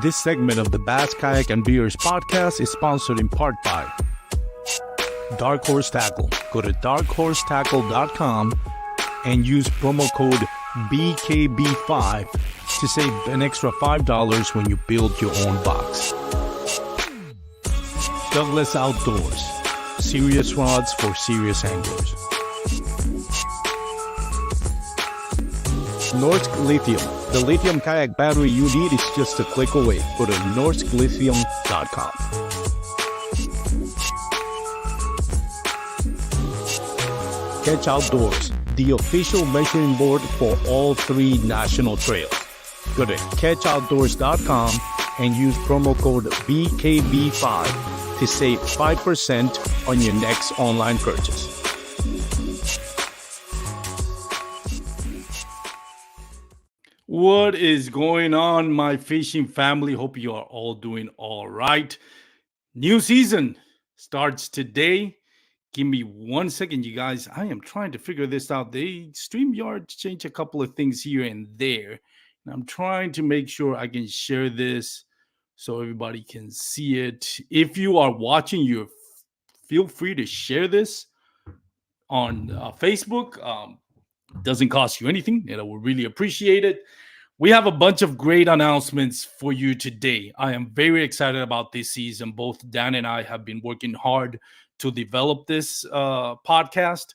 This segment of the Bass Kayak and Beers podcast is sponsored in part by Dark Horse Tackle. Go to darkhorsetackle.com and use promo code BKB5 to save an extra $5 when you build your own box. Douglas Outdoors. Serious rods for serious anglers. Norsk Lithium. The lithium kayak battery you need is just a click away. Go to norsklithium.com. Ketch Outdoors, the official measuring board for all 3 national trails. Go to catchoutdoors.com and use promo code BKB5 to save 5% on your next online purchase. What is going on, my fishing family? Hope you are all doing all right. New season starts today. Give me 1 second, you guys. I am trying to figure this out. They StreamYard changed a couple of things here and there. And I'm trying to make sure I can share this so everybody can see it. If you are watching, feel free to share this on Facebook. Doesn't cost you anything, and I will really appreciate it. We have a bunch of great announcements for you today. I am very excited about this season. Both Dan and I have been working hard to develop this podcast.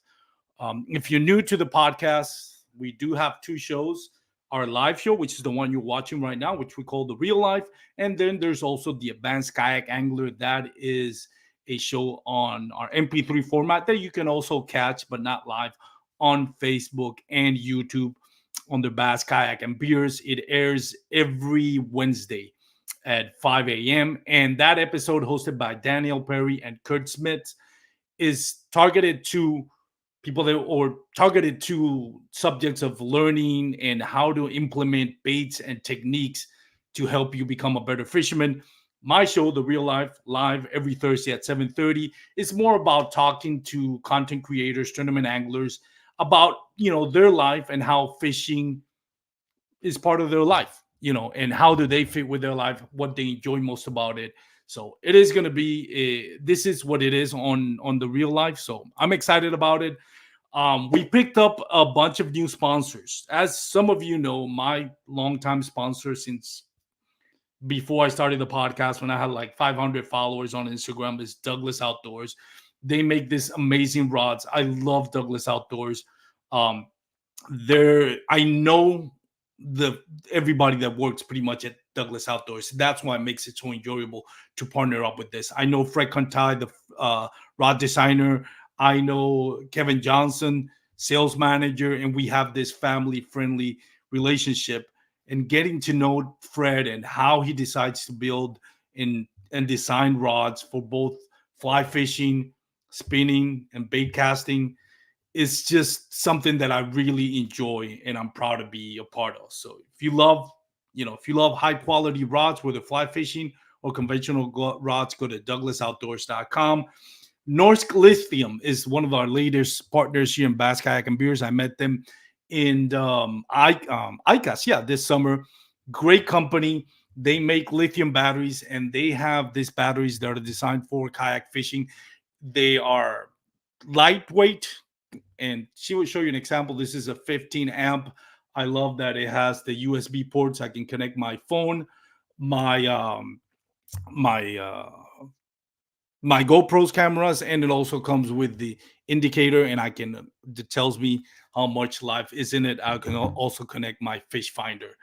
If you're new to the podcast, we do have 2 shows. Our live show, which is the one you're watching right now, which we call The Real Life. And then there's also the Advanced Kayak Angler. That is a show on our MP3 format that you can also catch, but not live, on Facebook and YouTube on the Bass Kayak and Beers. It airs every Wednesday at 5 a.m. And that episode, hosted by Daniel Perry and Kurt Smith, is targeted to people targeted to subjects of learning and how to implement baits and techniques to help you become a better fisherman. My show, The Real Life, live every Thursday at 7:30, is more about talking to content creators, tournament anglers, about their life and how fishing is part of their life, and how do they fit with their life, what they enjoy most about it. So it is going to be this is what it is on The Real Life. So I'm excited about it. We picked up a bunch of new sponsors. As some of you know, my longtime sponsor since before I started the podcast, when I had like 500 followers on Instagram, is Douglas Outdoors. They make these amazing rods. I love Douglas Outdoors. I know everybody that works pretty much at Douglas Outdoors. That's why it makes it so enjoyable to partner up with this. I know Fred Contai, the rod designer. I know Kevin Johnson, sales manager, and we have this family-friendly relationship. And getting to know Fred and how he decides to build and design rods for both fly fishing, spinning, and bait casting is just something that I really enjoy and I'm proud to be a part of. So if you love high quality rods, whether fly fishing or conventional rods, go to douglasoutdoors.com. Norsk Lithium is one of our latest partners here in Bass Kayak and Beers. I met them in ICAST, this summer. Great company. They make lithium batteries, and they have these batteries that are designed for kayak fishing. They are lightweight, and she will show you an example. This is a 15 amp. I love that it has the USB ports. I can connect my phone, my GoPro's cameras, and it also comes with the indicator, and it tells me how much life is in it. I can also connect my fish finder.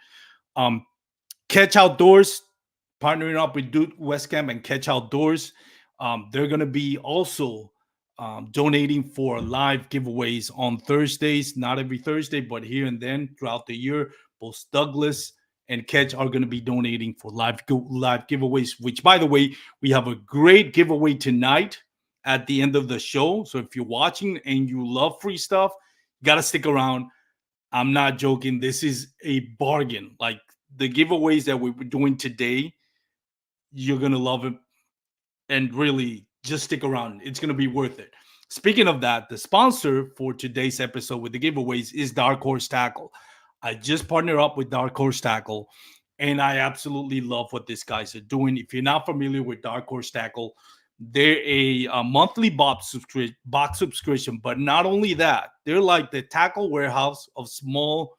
Ketch Outdoors, partnering up with Duke Westcamp and Ketch Outdoors. They're going to be also donating for live giveaways on Thursdays, not every Thursday, but here and then throughout the year. Both Douglas and Ketch are going to be donating for live giveaways, which, by the way, we have a great giveaway tonight at the end of the show. So if you're watching and you love free stuff, you got to stick around. I'm not joking. This is a bargain. Like the giveaways that we're doing today, you're going to love it. And really, just stick around. It's going to be worth it. Speaking of that, the sponsor for today's episode with the giveaways is Dark Horse Tackle. I just partnered up with Dark Horse Tackle, and I absolutely love what these guys are doing. If you're not familiar with Dark Horse Tackle, they're a monthly box subscription. But not only that, they're like the tackle warehouse of small,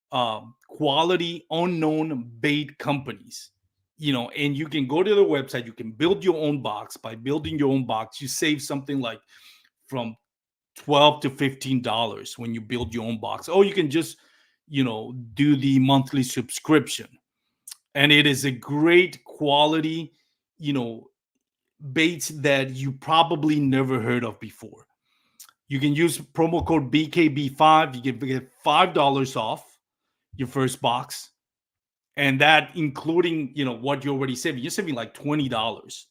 quality, unknown bait companies. And you can go to the website. You can build your own box. By building your own box, you save something like from $12 to $15 when you build your own box. Or you can just, do the monthly subscription. And it is a great quality, you know, baits that you probably never heard of before. You can use promo code BKB5. You can get $5 off your first box. And that including, what you're already saving. You're saving like $20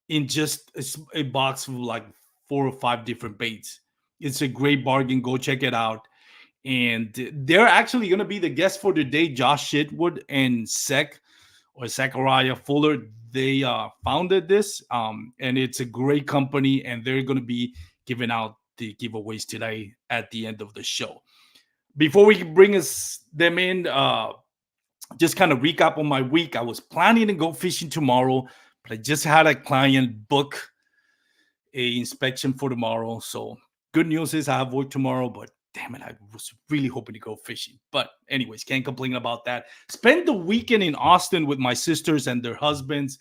in just a box of like 4 or 5 different baits. It's a great bargain. Go check it out. And they're actually going to be the guests for today. Josh Shitwood and Zachariah Fuller. They founded this, and it's a great company. And they're going to be giving out the giveaways today at the end of the show. Before we bring them in, just kind of recap on my week. I was planning to go fishing tomorrow, but I just had a client book a inspection for tomorrow. So good news is I have work tomorrow, but damn it, I was really hoping to go fishing. But anyways, can't complain about that. Spend the weekend in Austin with my sisters and their husbands.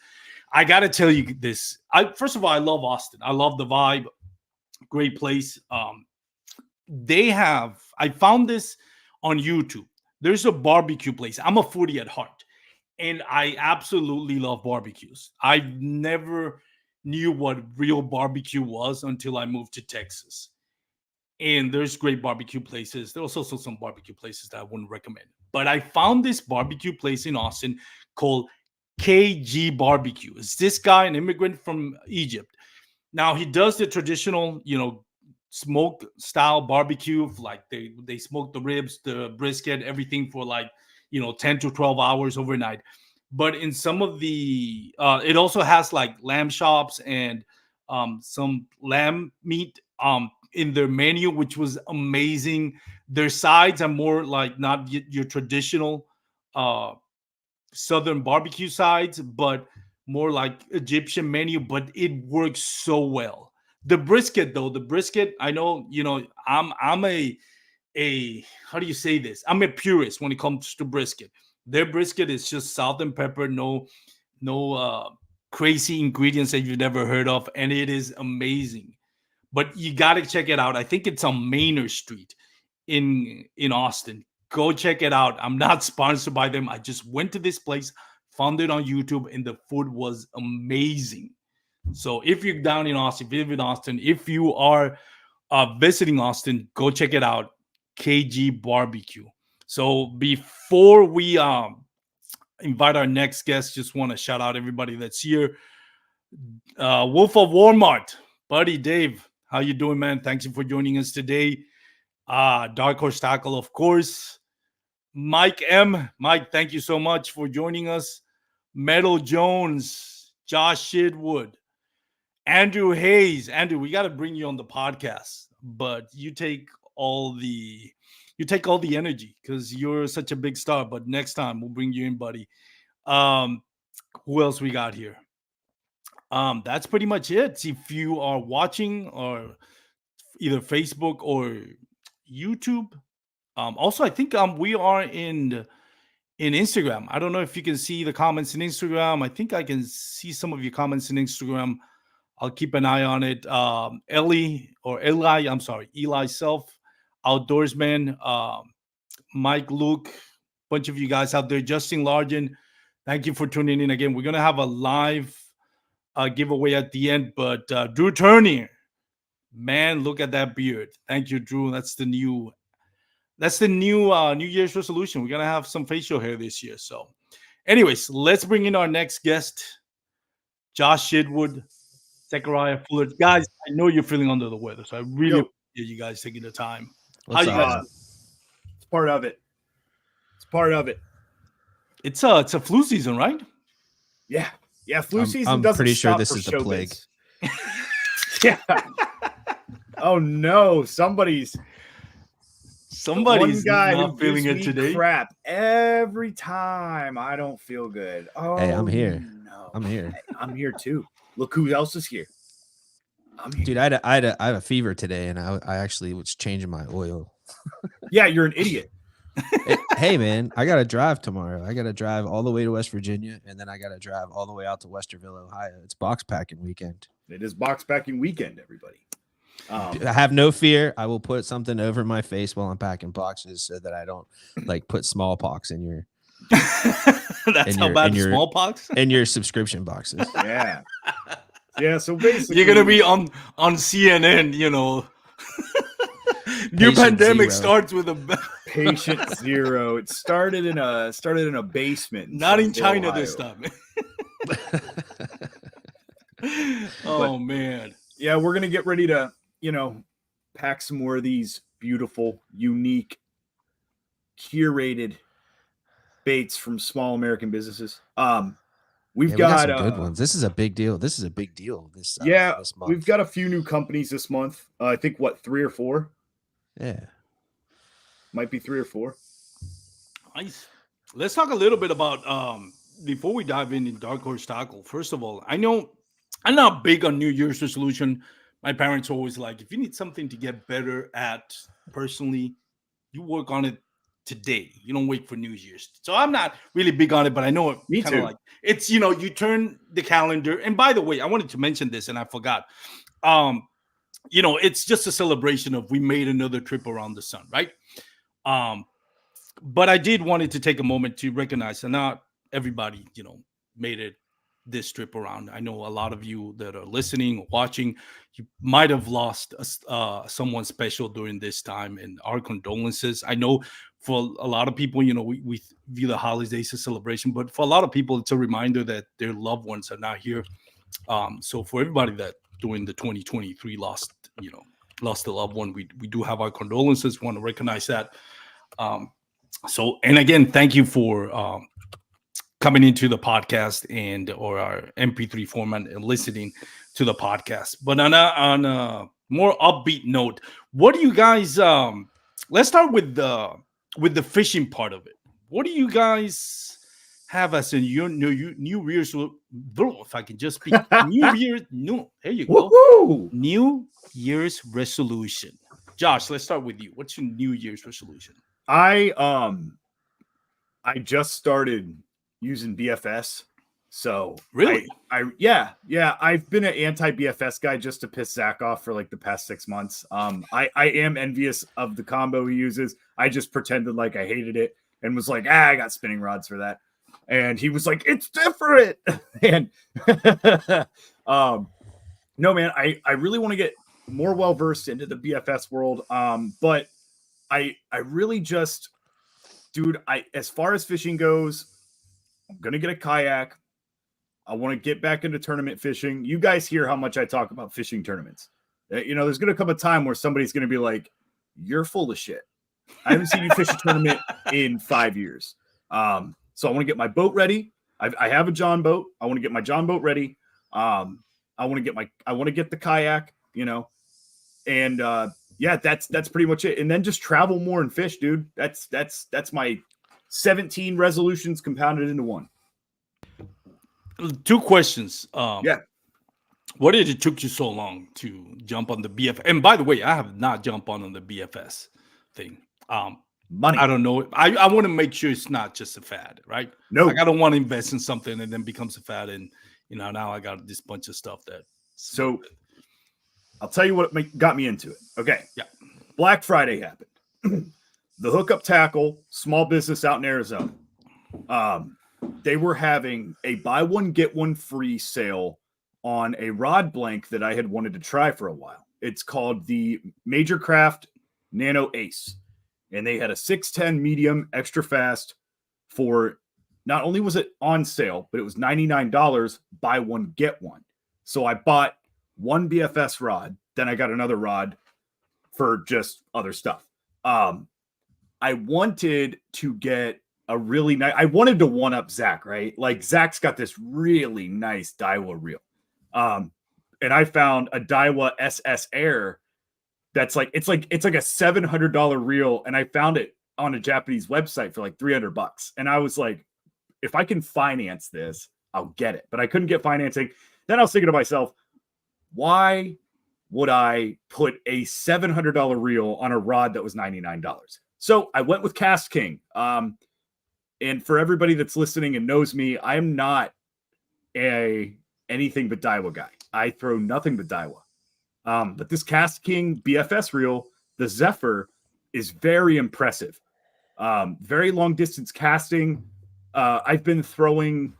I got to tell you this. First of all, I love Austin. I love the vibe. Great place. I found this on YouTube. There's a barbecue place. I'm a foodie at heart, and I absolutely love barbecues. I never knew what real barbecue was until I moved to Texas. And there's great barbecue places. There's also some barbecue places that I wouldn't recommend. But I found this barbecue place in Austin called KG Barbecue. It's this guy, an immigrant from Egypt. Now he does the traditional, smoke style barbecue. Like they smoke the ribs, the brisket, everything for like 10 to 12 hours overnight. But in some of the it also has like lamb chops and some lamb meat in their menu, which was amazing. Their sides are more like not your traditional southern barbecue sides, but more like Egyptian menu, but it works so well. The brisket though, I know, I'm a how do you say this? I'm a purist when it comes to brisket. Their brisket is just salt and pepper, no crazy ingredients that you've never heard of, and it is amazing. But you got to check it out. I think it's on Manor Street in Austin. Go check it out. I'm not sponsored by them. I just went to this place, found it on YouTube, and the food was amazing. So if you're down in Austin, if you live in Austin, if you are visiting Austin, go check it out. KG Barbecue. So before we invite our next guest, just want to shout out everybody that's here. Wolf of Walmart, buddy Dave, how you doing, man? Thanks for joining us today. Dark Horse Tackle, of course. Mike M. Mike, thank you so much for joining us. Metal Jones, Josh Shidwood, Andrew Hayes. Andrew, we got to bring you on the podcast, but you take all the energy because you're such a big star. But next time we'll bring you in, buddy. Who else we got here? That's pretty much it. If you are watching or either Facebook or YouTube, also I think we are in Instagram. I don't know if you can see the comments in Instagram. I think I can see some of your comments in Instagram. I'll keep an eye on it. Eli Self, Outdoorsman, Mike, Luke, bunch of you guys out there. Justin Largen, thank you for tuning in again. We're gonna have a live giveaway at the end, but Drew Turner, man, look at that beard. Thank you, Drew. That's the new New Year's resolution. We're gonna have some facial hair this year. So, anyways, let's bring in our next guest, Josh Shidwood, Zachariah Fuller. Guys, I know you're feeling under the weather, so I really appreciate you guys taking the time. How you guys? It's part of it. It's a flu season, right? Yeah. Flu season. I'm pretty sure this is the plague. Yeah. Oh no, somebody's Somebody's the one guy not who feeling gives it me today. crap every time I don't feel good. Oh, Hey, I'm here. No. I'm here. I'm here too. Look who else is here. I'm here. Dude, I have a fever today, and I actually was changing my oil. Yeah, you're an idiot. Hey, man, I got to drive tomorrow. I got to drive all the way to West Virginia, and then I got to drive all the way out to Westerville, Ohio. It's box packing weekend. It is box packing weekend, everybody. I have no fear. I will put something over my face while I'm packing boxes so that I don't like put smallpox in your. That's how bad the smallpox in your subscription boxes. Yeah. Yeah. So basically, you're gonna be on CNN. You know, new pandemic starts with a patient zero. It started in a basement. Not in China Ohio. this time. Oh man. Yeah, we're gonna get ready to, pack some more of these beautiful, unique, curated baits from small American businesses. We've got some good ones. This is a big deal. This month. We've got a few new companies this month. I think 3 or 4. Yeah, might be 3 or 4. Nice. Let's talk a little bit about before we dive in Dark Horse Tackle. First of all, I know I'm not big on New Year's resolution. My parents always like, if you need something to get better at personally, you work on it today. You don't wait for New Year's. So I'm not really big on it, but I know it. Me too. Like it's, you turn the calendar. And by the way, I wanted to mention this and I forgot. It's just a celebration of we made another trip around the sun, right? But I did wanted to take a moment to recognize that not everybody, made it this trip around. I know a lot of you that are listening or watching, you might have lost someone special during this time, and our condolences. I know for a lot of people, we view the holidays as a celebration, but for a lot of people, it's a reminder that their loved ones are not here. So for everybody that during the 2023 lost a loved one, we do have our condolences. We want to recognize that. And again, thank you for coming into the podcast or our MP3 format and listening to the podcast. But on a more upbeat note, what do you guys? Let's start with the fishing part of it. What do you guys have as a New Year's? If I can just speak, New Year's. No, here you go. Woo-hoo! New Year's resolution. Josh, let's start with you. What's your New Year's resolution? I just started using BFS. So really, I've been an anti-BFS guy just to piss Zach off for like the past 6 months. I am envious of the combo he uses. I just pretended like I hated it and was like, I got spinning rods for that. And he was like, it's different. And no, man, I really want to get more well-versed into the BFS world. But I really just, dude, as far as fishing goes, I'm going to get a kayak. I want to get back into tournament fishing. You guys hear how much I talk about fishing tournaments. There's going to come a time where somebody's going to be like, you're full of shit. I haven't seen you fish a tournament in 5 years. So I want to get my boat ready. I have a John boat. I want to get my John boat ready. I want to get the kayak, and that's pretty much it. And then just travel more and fish, dude. That's my 17 resolutions compounded into one. 2 questions. What did it took you so long to jump on the BFS? And by the way, I have not jumped on the BFS thing. Money. I don't know. I want to make sure it's not just a fad, right? No. Like I don't want to invest in something and then becomes a fad, and now I got this bunch of stuff that. So I'll tell you what got me into it. Okay. Yeah. Black Friday happened. The Hookup Tackle small business out in Arizona. They were having a buy one, get one free sale on a rod blank that I had wanted to try for a while. It's called the Major Craft Nano Ace. And they had a 610 medium extra fast for, not only was it on sale, but it was $99, buy one, get one. So I bought one BFS rod. Then I got another rod for just other stuff. I wanted to get a really nice, I wanted to one up Zach, right? Like Zach's got this really nice Daiwa reel. And I found a Daiwa SS Air that's like it's like a $700 reel, and I found it on a Japanese website for like $300. And I was like, if I can finance this, I'll get it. But I couldn't get financing. Then I was thinking to myself, why would I put a $700 reel on a rod that was $99? So I went with Cast King. And for everybody that's listening and knows me, I'm not a anything but Daiwa guy. I throw nothing but Daiwa. But this Cast King BFS reel, the Zephyr, is very impressive. Very long distance casting. I've been throwing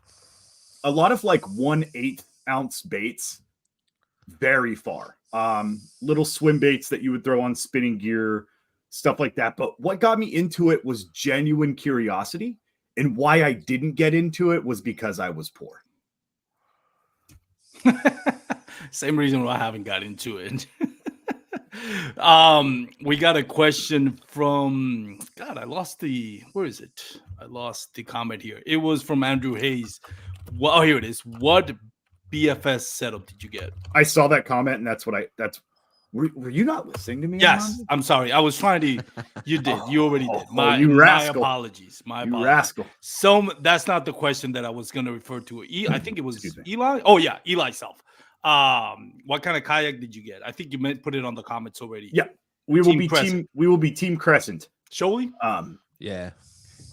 a lot of like 1/8 ounce baits very far. Little swim baits that you would throw on spinning gear, stuff like that. But what got me into it was genuine curiosity. And why I didn't get into it was because I was poor. Same reason why I haven't got into it. We got a question from God. Where is it? I lost the comment here. It was from Andrew Hayes. Well, here it is. What BFS setup did you get? I saw that comment, and that's what were you not listening to me? Yes, Armando? I'm sorry. I was trying to. You did. You already did. My apologies. My You apologies. rascal. So that's not the question that I was going to refer to. I think it was Eli. Oh yeah, Eli Self. What kind of kayak did you get? I think you put it on the comments already. Yeah, we will be Team Crescent. Shoaly? Yeah.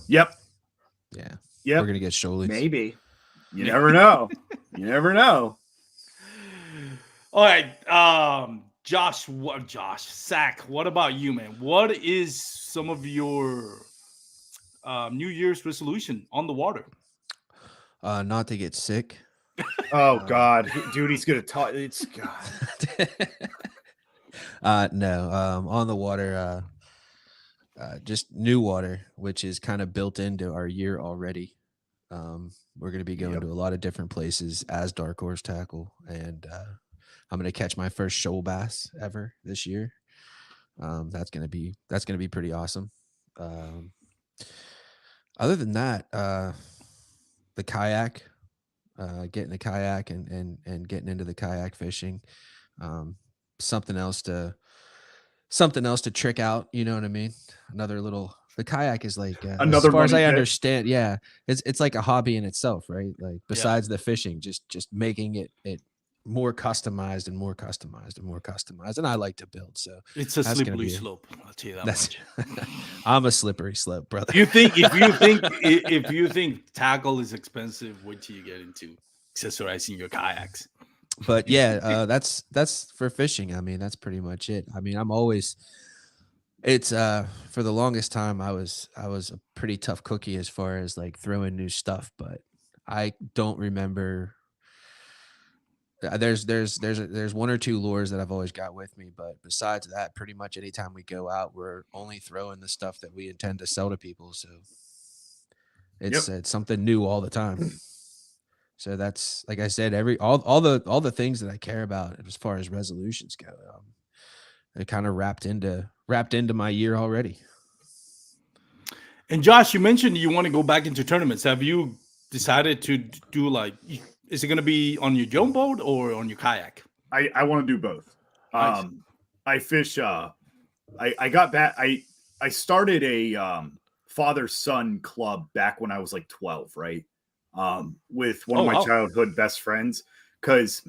Yep. Yeah. Yep. We're gonna get Shoaly. Maybe. You never know. You never know. All right. Josh, Zach, what about you, man? What is some of your New Year's resolution on the water? Not to get sick. Oh God, dude, he's gonna talk. It's God. No. On the water, just new water, which is kind of built into our year already. We're going to be going to a lot of different places as Dark Horse Tackle, and I'm going to catch my first shoal bass ever this year. That's going to be pretty awesome. Other than that, the kayak, getting the kayak and getting into the kayak fishing, something else to trick out. You know what I mean? The kayak is like, Another as far as I money pit. understand, yeah, it's like a hobby in itself, right? Like besides the fishing, just making it more customized and more customized and more customized. And I like to build, so It's a slippery slope. I'll tell you that much. I'm a slippery slope, brother. If you think tackle is expensive, wait till you get into accessorizing your kayaks. But yeah, that's for fishing. I mean, that's pretty much it. I mean, it's for the longest time I was a pretty tough cookie as far as like throwing new stuff, but I don't remember. There's one or two lures that I've always got with me, but besides that, pretty much anytime we go out, we're only throwing the stuff that we intend to sell to people. So it's something new all the time. So that's, like I said, all the things that I care about as far as resolutions go, they're kind of wrapped into my year already. And Josh, you mentioned you want to go back into tournaments. Have you decided to do is it going to be on your Joan boat or on your kayak? I want to do both. Nice. I fish. I got back. I started a father-son club back when I was like 12, right? With one of my childhood best friends, because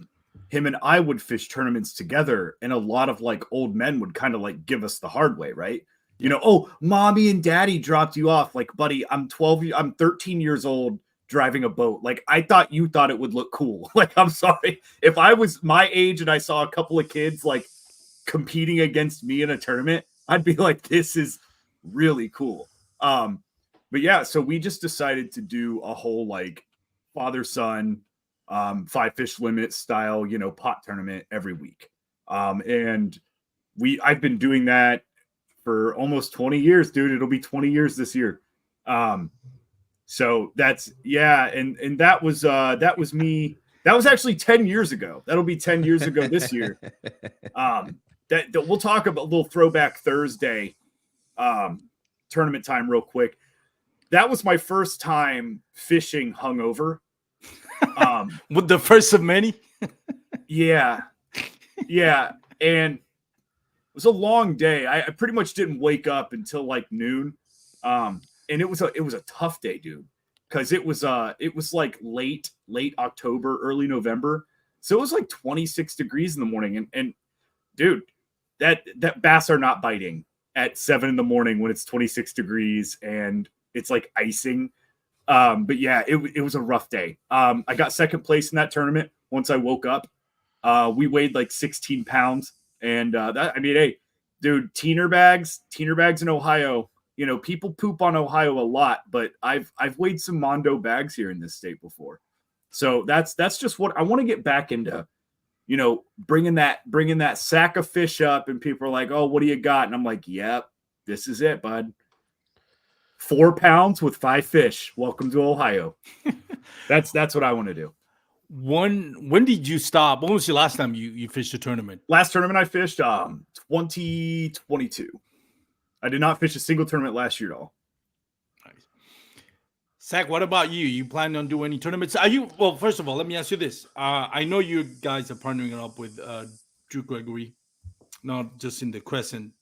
him and I would fish tournaments together, and a lot of like old men would kind of like give us the hard way, right? You know, oh, mommy and daddy dropped you off. Like, buddy, I'm 13 years old driving a boat. Like, I thought you thought it would look cool. Like, I'm sorry. If I was my age and I saw a couple of kids like competing against me in a tournament, I'd be like, this is really cool. But yeah, so we just decided to do a whole like father-son 5 fish limit style, pot tournament every week. And I've been doing that for almost 20 years, dude. It'll be 20 years this year. So that's, and that was me. That was actually 10 years ago. That'll be 10 years ago this year. That we'll talk about a little throwback Thursday tournament time real quick. That was my first time fishing hungover. With the first of many. Yeah. And was a long day. I pretty much didn't wake up until like noon. And it was a tough day, dude. Because it was like late October, early November. So it was like 26 degrees in the morning. And dude, that bass are not biting at 7 in the morning when it's 26 degrees and it's like icing. But yeah, it was a rough day. I got second place in that tournament once I woke up. We weighed like 16 pounds. And hey, dude, teener bags in Ohio. People poop on Ohio a lot, but I've weighed some Mondo bags here in this state before. So that's just what I want to get back into, bringing that sack of fish up, and people are like, "Oh, what do you got?" And I'm like, "Yep, this is it, bud. 4 pounds with 5 fish. Welcome to Ohio." That's what I want to do. When did you stop? When was the last time you fished a tournament? Last tournament I fished, 2022. I did not fish a single tournament last year at all. Nice. Zach, what about you? You planning on doing any tournaments? Well, first of all, let me ask you this. I know you guys are partnering up with Drew Gregory, not just in the Crescent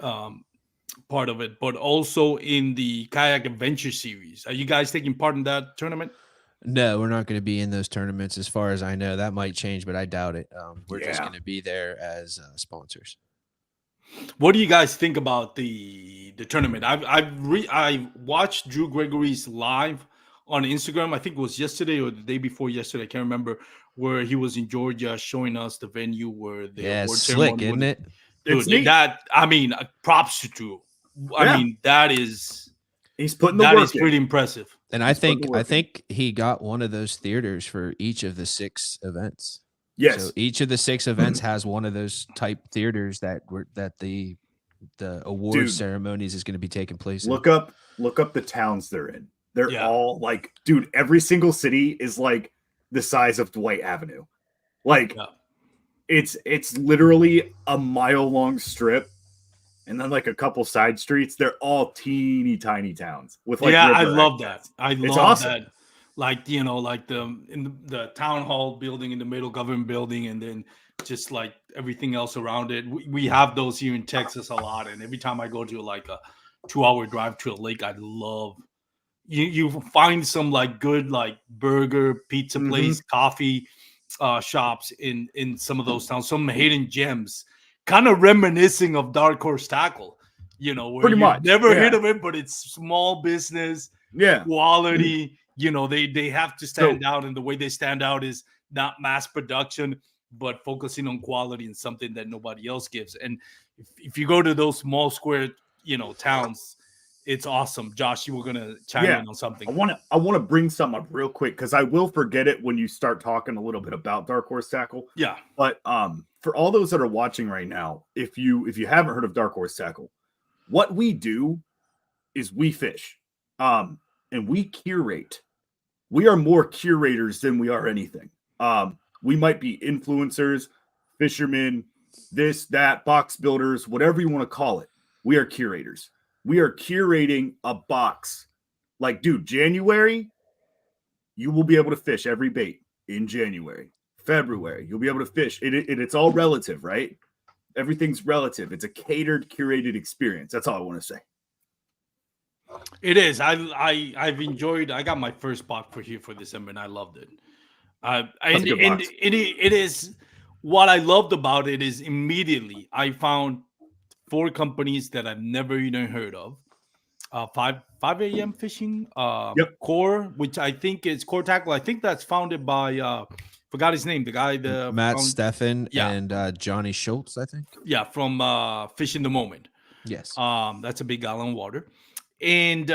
part of it, but also in the Kayak Adventure Series. Are you guys taking part in that tournament? No, we're not going to be in those tournaments as far as I know. That might change, but I doubt it. We're just going to be there as sponsors. What do you guys think about the tournament? I watched Drew Gregory's live on Instagram. I think it was yesterday or the day before yesterday. I can't remember, where he was in Georgia showing us the venue where the award slick, ceremony isn't it? Dude, props to Drew. I mean, he's putting the work in. That is pretty impressive. And I think he got one of those theaters for each of the 6 events. Yes. So each of the 6 events has one of those type theaters that the award ceremonies is going to be taking place. Look up the towns they're in. They're all like, dude, every single city is like the size of Dwight Avenue. Like it's literally a mile long strip, and then like a couple side streets. They're all teeny tiny towns with like I love that. It's awesome. That. Like, like in the town hall building in the middle, government building, and then just like everything else around it. We have those here in Texas a lot. And every time I go to like a 2-hour drive to a lake, I love you find some like good like burger, pizza place, coffee shops in some of those towns, some hidden gems, kind of reminiscing of Dark Horse Tackle, where pretty much never heard of it, but it's small business, quality. They have to stand out, and the way they stand out is not mass production, but focusing on quality and something that nobody else gives. And if you go to those small square, towns, it's awesome. Josh, you were gonna chime in on something. I want to bring something up real quick because I will forget it when you start talking a little bit about Dark Horse Tackle. Yeah. But for all those that are watching right now, if you haven't heard of Dark Horse Tackle, what we do is we fish, and we curate. We are more curators than we are anything. We might be influencers, fishermen, this, that, box builders, whatever you want to call it. We are curators. We are curating a box. Like, dude, January, you will be able to fish every bait in January. February, you'll be able to fish. It's all relative, right? Everything's relative. It's a catered, curated experience. That's all I want to say. It is. I've enjoyed. I got my first box for here for December, and I loved it. It is what I loved about it is immediately I found 4 companies that I've never even heard of. 5 a.m. fishing. Core, which I think is Core Tackle. I think that's founded by forgot his name. The guy, Matt Steffen and Johnny Schultz, I think. Yeah, from Fishing the Moment. Yes. That's a big gallon of water. And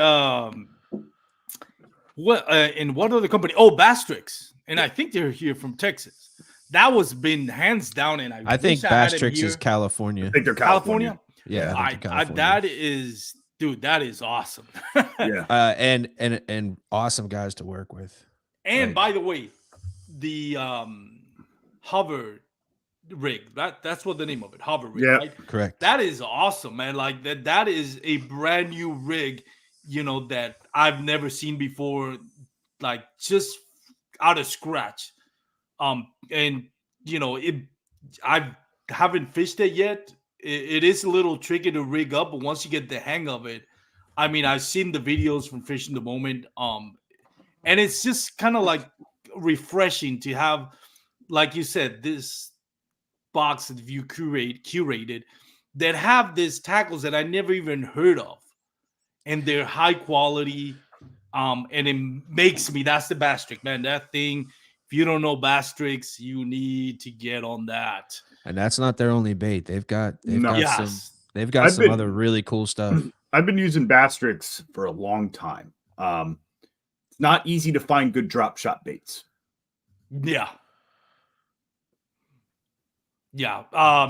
what other company? Oh, Bastrix, and I think they're here from Texas. That was been hands down, and I think Bastrix is California. I think they're California. Yeah, that is, dude, that is awesome. And awesome guys to work with. And by the way, the hover rig, that's what the name of it, hover rig, right? Correct. That is awesome, man. Like that is a brand new rig, that I've never seen before, like just out of scratch. And I haven't fished it yet. it is a little tricky to rig up, but once you get the hang of it, I mean, I've seen the videos from Fishing the Moment, and it's just kind of like refreshing to have, like you said, this box that you curated that have these tackles that I never even heard of, and they're high quality. And it makes me, that's the bass trick, man. That thing, if you don't know bass tricks, you need to get on that. And that's not their only bait. They've got Yes. some other really cool stuff. I've been using Bastrix for a long time. It's not easy to find good drop shot baits. Yeah. Yeah.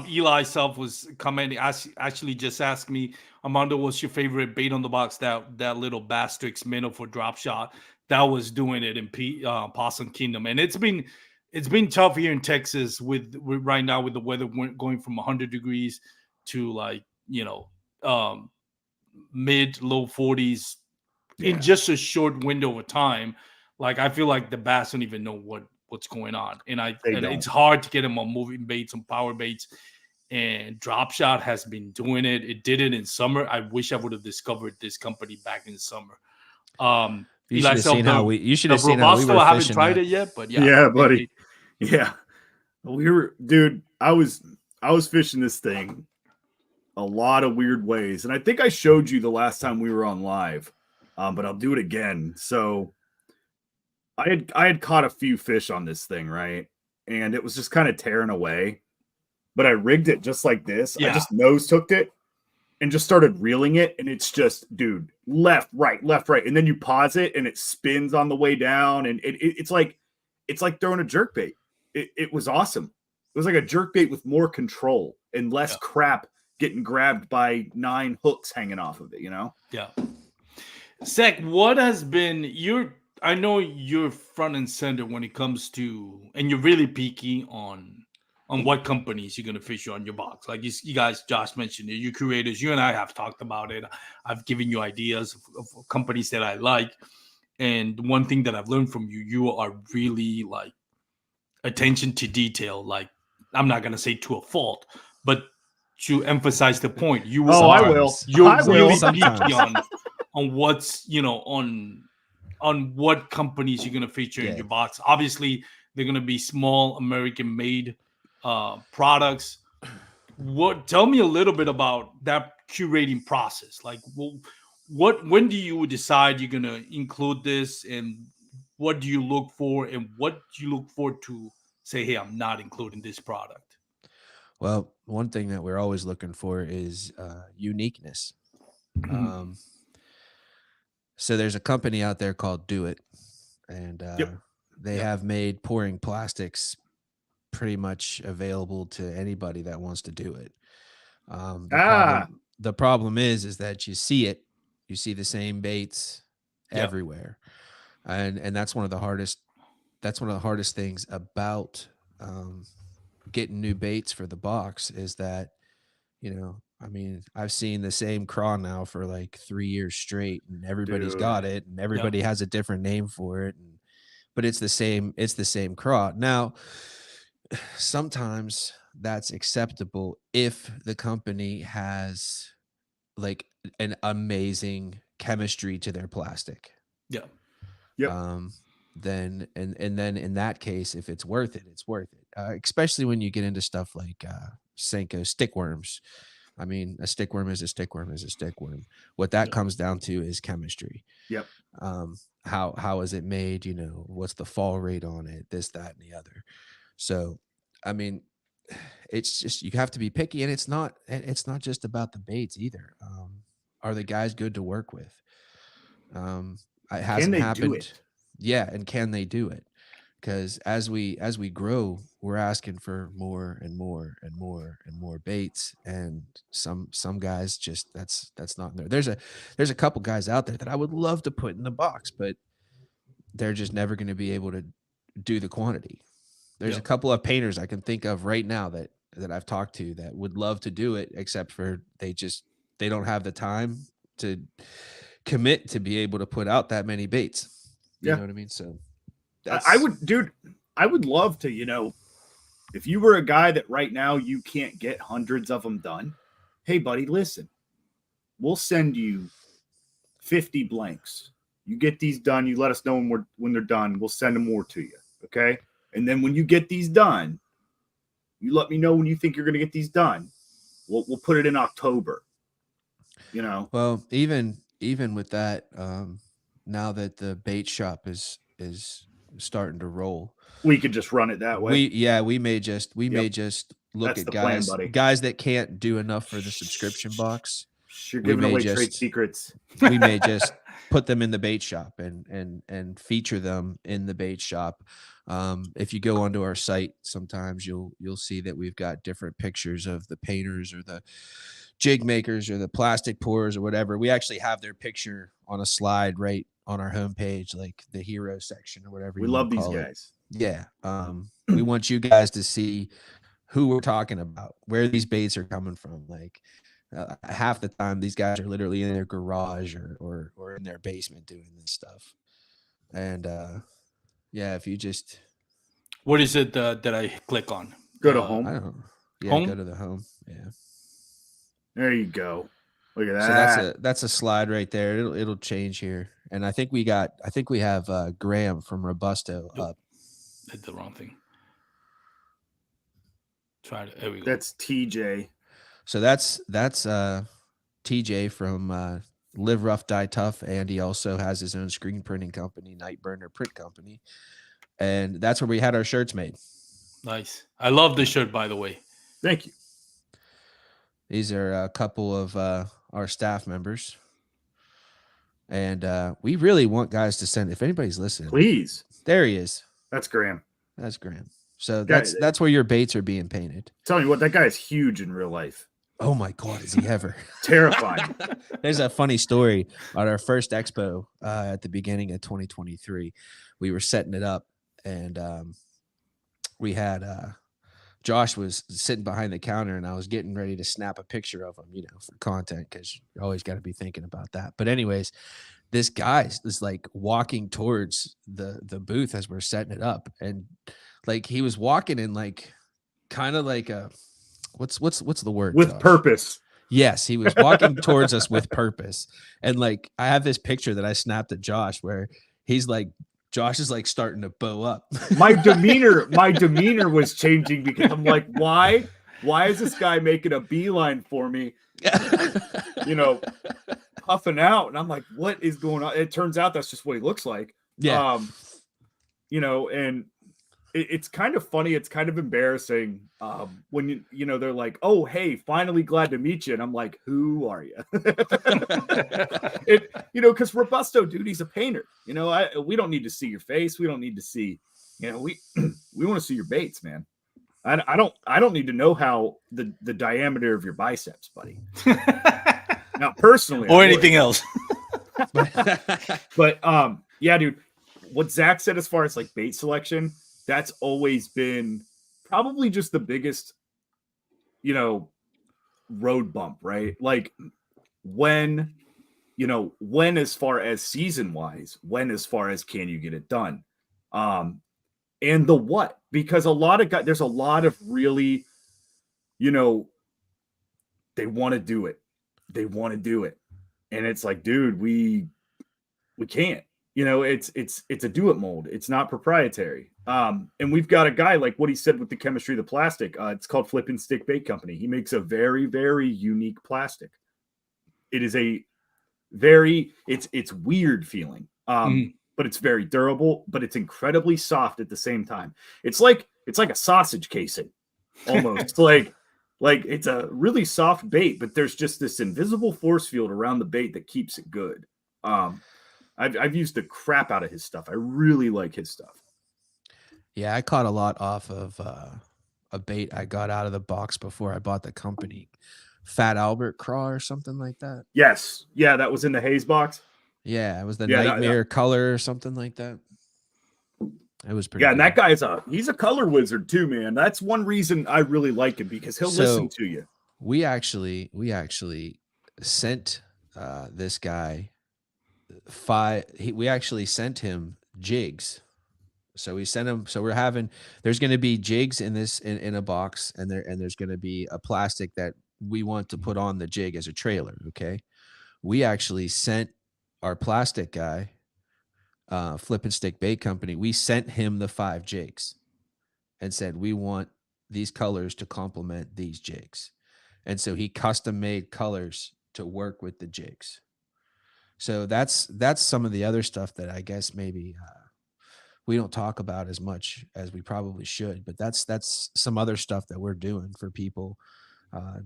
Eli Self was commenting, actually just asked me, Armando, what's your favorite bait on the box? That little Bastrix minnow for drop shot that was doing it in Possum Kingdom. And it's been tough here in Texas with right now with the weather going from 100 degrees to like, mid low 40s in just a short window of time. Like I feel like the bass don't even know what's going on, and it's hard to get them on moving baits and power baits. And Drop Shot has been doing it. It did it in summer. I wish I would have discovered this company back in summer. You should have seen how we were fishing. I haven't tried it yet, but yeah, buddy. Yeah, dude. I was fishing this thing a lot of weird ways, and I think I showed you the last time we were on live, but I'll do it again. So I had caught a few fish on this thing, right, and it was just kind of tearing away, but I rigged it just like this. I just nose hooked it and just started reeling it, and it's just, dude, left, right, and then you pause it and it spins on the way down, and it's like throwing a jerkbait. It was awesome. It was like a jerkbait with more control and less crap getting grabbed by 9 hooks hanging off of it, Yeah. Zach, what has been I know you're front and center when it comes to, and you're really picky on what companies you're going to fish on your box. Like you guys, Josh mentioned it, you curators, you and I have talked about it. I've given you ideas of companies that I like. And one thing that I've learned from you are really like attention to detail. Like, I'm not going to say to a fault, but to emphasize the point. I will. You're really picky on what's, on what companies you're going to feature in your box. Obviously, they're going to be small American-made products. Tell me a little bit about that curating process. Like, when do you decide you're going to include this, and what do you look for, and what do you look for to say, hey, I'm not including this product? Well, one thing that we're always looking for is uniqueness. So there's a company out there called Do It, and they have made pouring plastics pretty much available to anybody that wants to do it. The problem is that you see the same baits everywhere, and that's one of the hardest things about getting new baits for the box is that, I mean, I've seen the same craw now for like 3 years straight, and everybody's got it, and everybody has a different name for it, but it's the same craw. Now, sometimes that's acceptable if the company has like an amazing chemistry to their plastic. Yeah. Then in that case, if it's worth it, it's worth it. Especially when you get into stuff like Senko stickworms. I mean, a stickworm is a stickworm is a stickworm. What that comes down to is chemistry. Yep. How is it made? What's the fall rate on it? This, that, and the other. So, I mean, it's just, you have to be picky, and it's not just about the baits either. Are the guys good to work with? It hasn't happened. Yeah, and can they do it? Because as we grow, we're asking for more and more and more and more baits, and some guys just that's not there. There's a couple guys out there that I would love to put in the box, but they're just never going to be able to do the quantity. There's a couple of painters I can think of right now that I've talked to that would love to do it, except for they don't have the time to commit to be able to put out that many baits. You know what I mean? So I would love to, if you were a guy that right now you can't get hundreds of them done, hey, buddy, listen, we'll send you 50 blanks. You get these done. You let us know when they're done. We'll send them more to you. Okay. And then when you get these done, you let me know when you think you're going to get these done. We'll put it in October. You know. Well, even with that, now that the bait shop is starting to roll, we could just run it that way. We may just look That's at the plan, buddy. guys that can't do enough for the subscription box. You're giving away trade secrets. We may just put them in the bait shop and feature them in the bait shop. If you go onto our site, sometimes you'll see that we've got different pictures of the painters or the jig makers or the plastic pourers or whatever. We actually have their picture on a slide right on our homepage, like the hero section or whatever. We love these guys. Yeah. We want you guys to see who we're talking about, where these baits are coming from. Like half the time, these guys are literally in their garage or in their basement doing this stuff. And yeah, if you just, what is it that I click on? Go to home. I don't know. Yeah, home? Go to the home. Yeah. There you go. Look at that. So that's a slide right there. It'll change here. And I think we have Graham from Robusto up. Did the wrong thing. Try it. There we go. That's TJ. So that's TJ from Live Rough Die Tough, and he also has his own screen printing company, Nightburner Print Company, and that's where we had our shirts made. Nice. I love this shirt, by the way. Thank you. These are a couple of our staff members, and we really want guys to send. If anybody's listening, please. There he is. That's Graham. That's Graham. So that's where your baits are being painted. Tell you what, that guy is huge in real life. Oh my God, is he ever? Terrifying. There's a funny story on our first expo at the beginning of 2023. We were setting it up, and we had Josh was sitting behind the counter, and I was getting ready to snap a picture of him, for content, because you always got to be thinking about that. But anyways, this guy is like walking towards the booth as we're setting it up, and like he was walking in like kind of like a what's the word? With Josh? Purpose. Yes, he was walking towards us with purpose. And like I have this picture that I snapped at Josh where he's like, Josh is like starting to bow up. My demeanor was changing because I'm like, why is this guy making a beeline for me? Puffing out. And I'm like, what is going on? It turns out that's just what he looks like. Yeah. And it's kind of funny. It's kind of embarrassing when they're like, "Oh, hey, finally glad to meet you," and I'm like, "Who are you?" Because Robusto, dude, he's a painter. We don't need to see your face. We don't need to see. We want to see your baits, man. I don't need to know how the diameter of your biceps, buddy. Not personally, or anything else. But yeah, dude. What Zach said as far as like bait selection. That's always been probably just the biggest, road bump, right? Like when as far as season wise, as far as can you get it done? And the what? Because a lot of guys, there's a lot of really, they want to do it. They want to do it. And it's like, dude, we can't. It's a do it mold. It's not proprietary. And we've got a guy like what he said with the chemistry of the plastic. It's called Flip and Stick Bait Company. He makes a very, very unique plastic. It is it's weird feeling. But it's very durable, but it's incredibly soft at the same time. It's like a sausage casing almost. like it's a really soft bait, but there's just this invisible force field around the bait that keeps it good. I've used the crap out of his stuff. I really like his stuff. Yeah, I caught a lot off of a bait I got out of the box before I bought the company. Fat Albert Craw or something like that. Yes. Yeah, that was in the Haze box. Yeah, it was the Nightmare color or something like that. It was pretty good. And that guy's he's a color wizard too, man. That's one reason I really like him, because he'll listen to you. We actually sent this guy we actually sent him jigs. So we sent him. So there's going to be jigs in a box, and there's going to be a plastic that we want to put on the jig as a trailer. Okay. We actually sent our plastic guy, Flip and Stick Bait Company, we sent him the 5 jigs and said, we want these colors to complement these jigs. And so he custom made colors to work with the jigs. So that's some of the other stuff that I guess maybe we don't talk about as much as we probably should, but that's some other stuff that we're doing for people,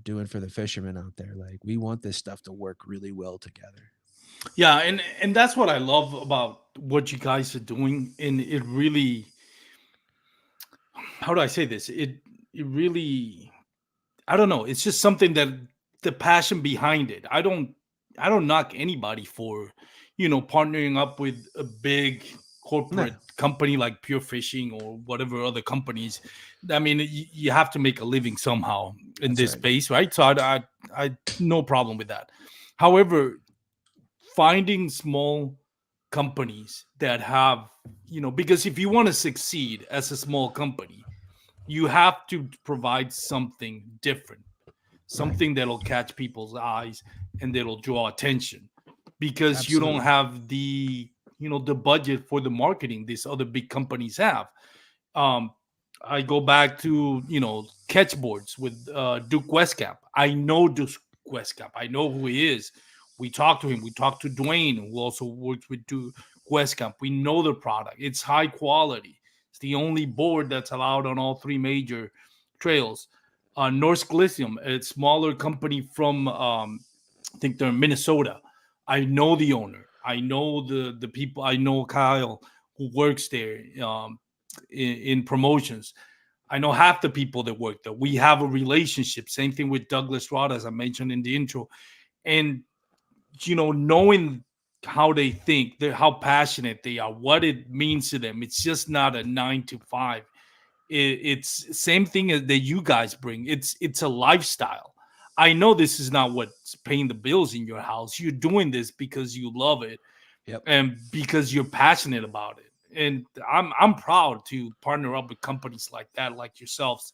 doing for the fishermen out there. Like, we want this stuff to work really well together. Yeah, and that's what I love about what you guys are doing. And it really, how do I say this? It really, I don't know. It's just something that the passion behind it. I don't knock anybody for, partnering up with a big corporate company like Pure Fishing or whatever other companies. I mean, you have to make a living somehow in That's this right. space, right? So I no problem with that. However, finding small companies that have, because if you want to succeed as a small company, you have to provide something different, something that'll catch people's eyes and that'll draw attention, because you don't Absolutely. have the the budget for the marketing these other big companies have. um I go back to catch boards with Duke Westcap. I know Duke Westcap. I know who he is. We talked to him. We talked to Dwayne, who also works with Duke Westcap. We know the product. It's high quality. It's the only board that's allowed on all 3 major trails. Norse Glithium, a smaller company from I think they're in Minnesota. I know the owner. I know the people. I know Kyle, who works there in promotions. I know half the people that work there. We have a relationship. Same thing with Douglas Rod, as I mentioned in the intro. And knowing how they think, how passionate they are, what it means to them. It's just not a 9 to 5. It's same thing as that you guys bring. It's a lifestyle. I know this is not what's paying the bills in your house. You're doing this because you love it. Yep. And because you're passionate about it. And I'm proud to partner up with companies like that, like yourselves.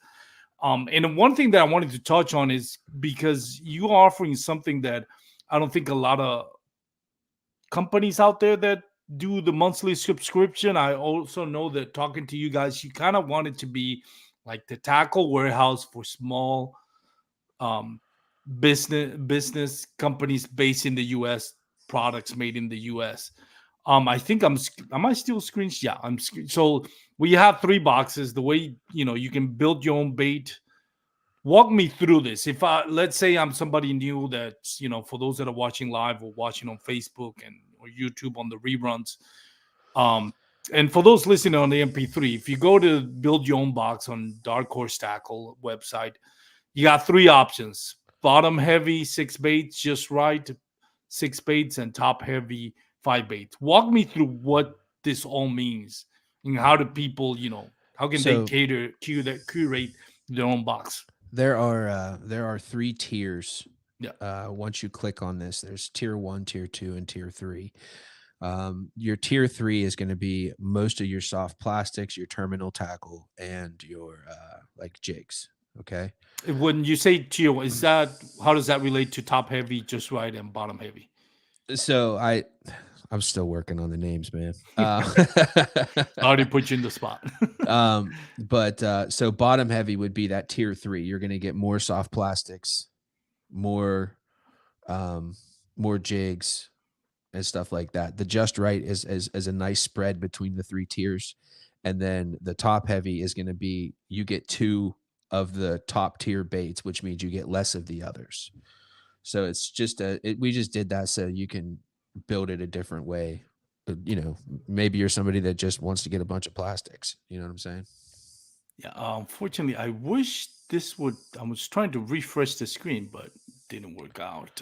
And one thing that I wanted to touch on is because you are offering something that I don't think a lot of companies out there that do the monthly subscription. I also know that talking to you guys, you kind of want it to be like the tackle warehouse for small business companies based in the US, products made in the US. I think am I still screen? Yeah, so we have 3 boxes. The way you can build your own bait. Walk me through this. If let's say I'm somebody new that's, for those that are watching live or watching on Facebook or YouTube on the reruns, and for those listening on the MP3, if you go to build your own box on Dark Horse Tackle website, you got 3 options: bottom heavy 6 baits, just right 6 baits, and top heavy 5 baits. Walk me through what this all means and how do people, how can they curate their own box? There are 3 tiers. Yeah. Once you click on this, there's tier 1, tier 2, and tier 3. Your tier 3 is going to be most of your soft plastics, your terminal tackle, and your like jigs. Okay. When you say tier, how does that relate to top heavy, just right, and bottom heavy? So I'm still working on the names, man. I already put you in the spot. But so bottom heavy would be that tier 3. You're going to get more soft plastics, more jigs and stuff like that. The just right is a nice spread between the 3 tiers. And then the top heavy is going to be, you get 2 of the top tier baits, which means you get less of the others. So it's just we just did that so you can build it a different way. Maybe you're somebody that just wants to get a bunch of plastics. You know what I'm saying? Yeah. Unfortunately, I wish this would. I was trying to refresh the screen, but it didn't work out.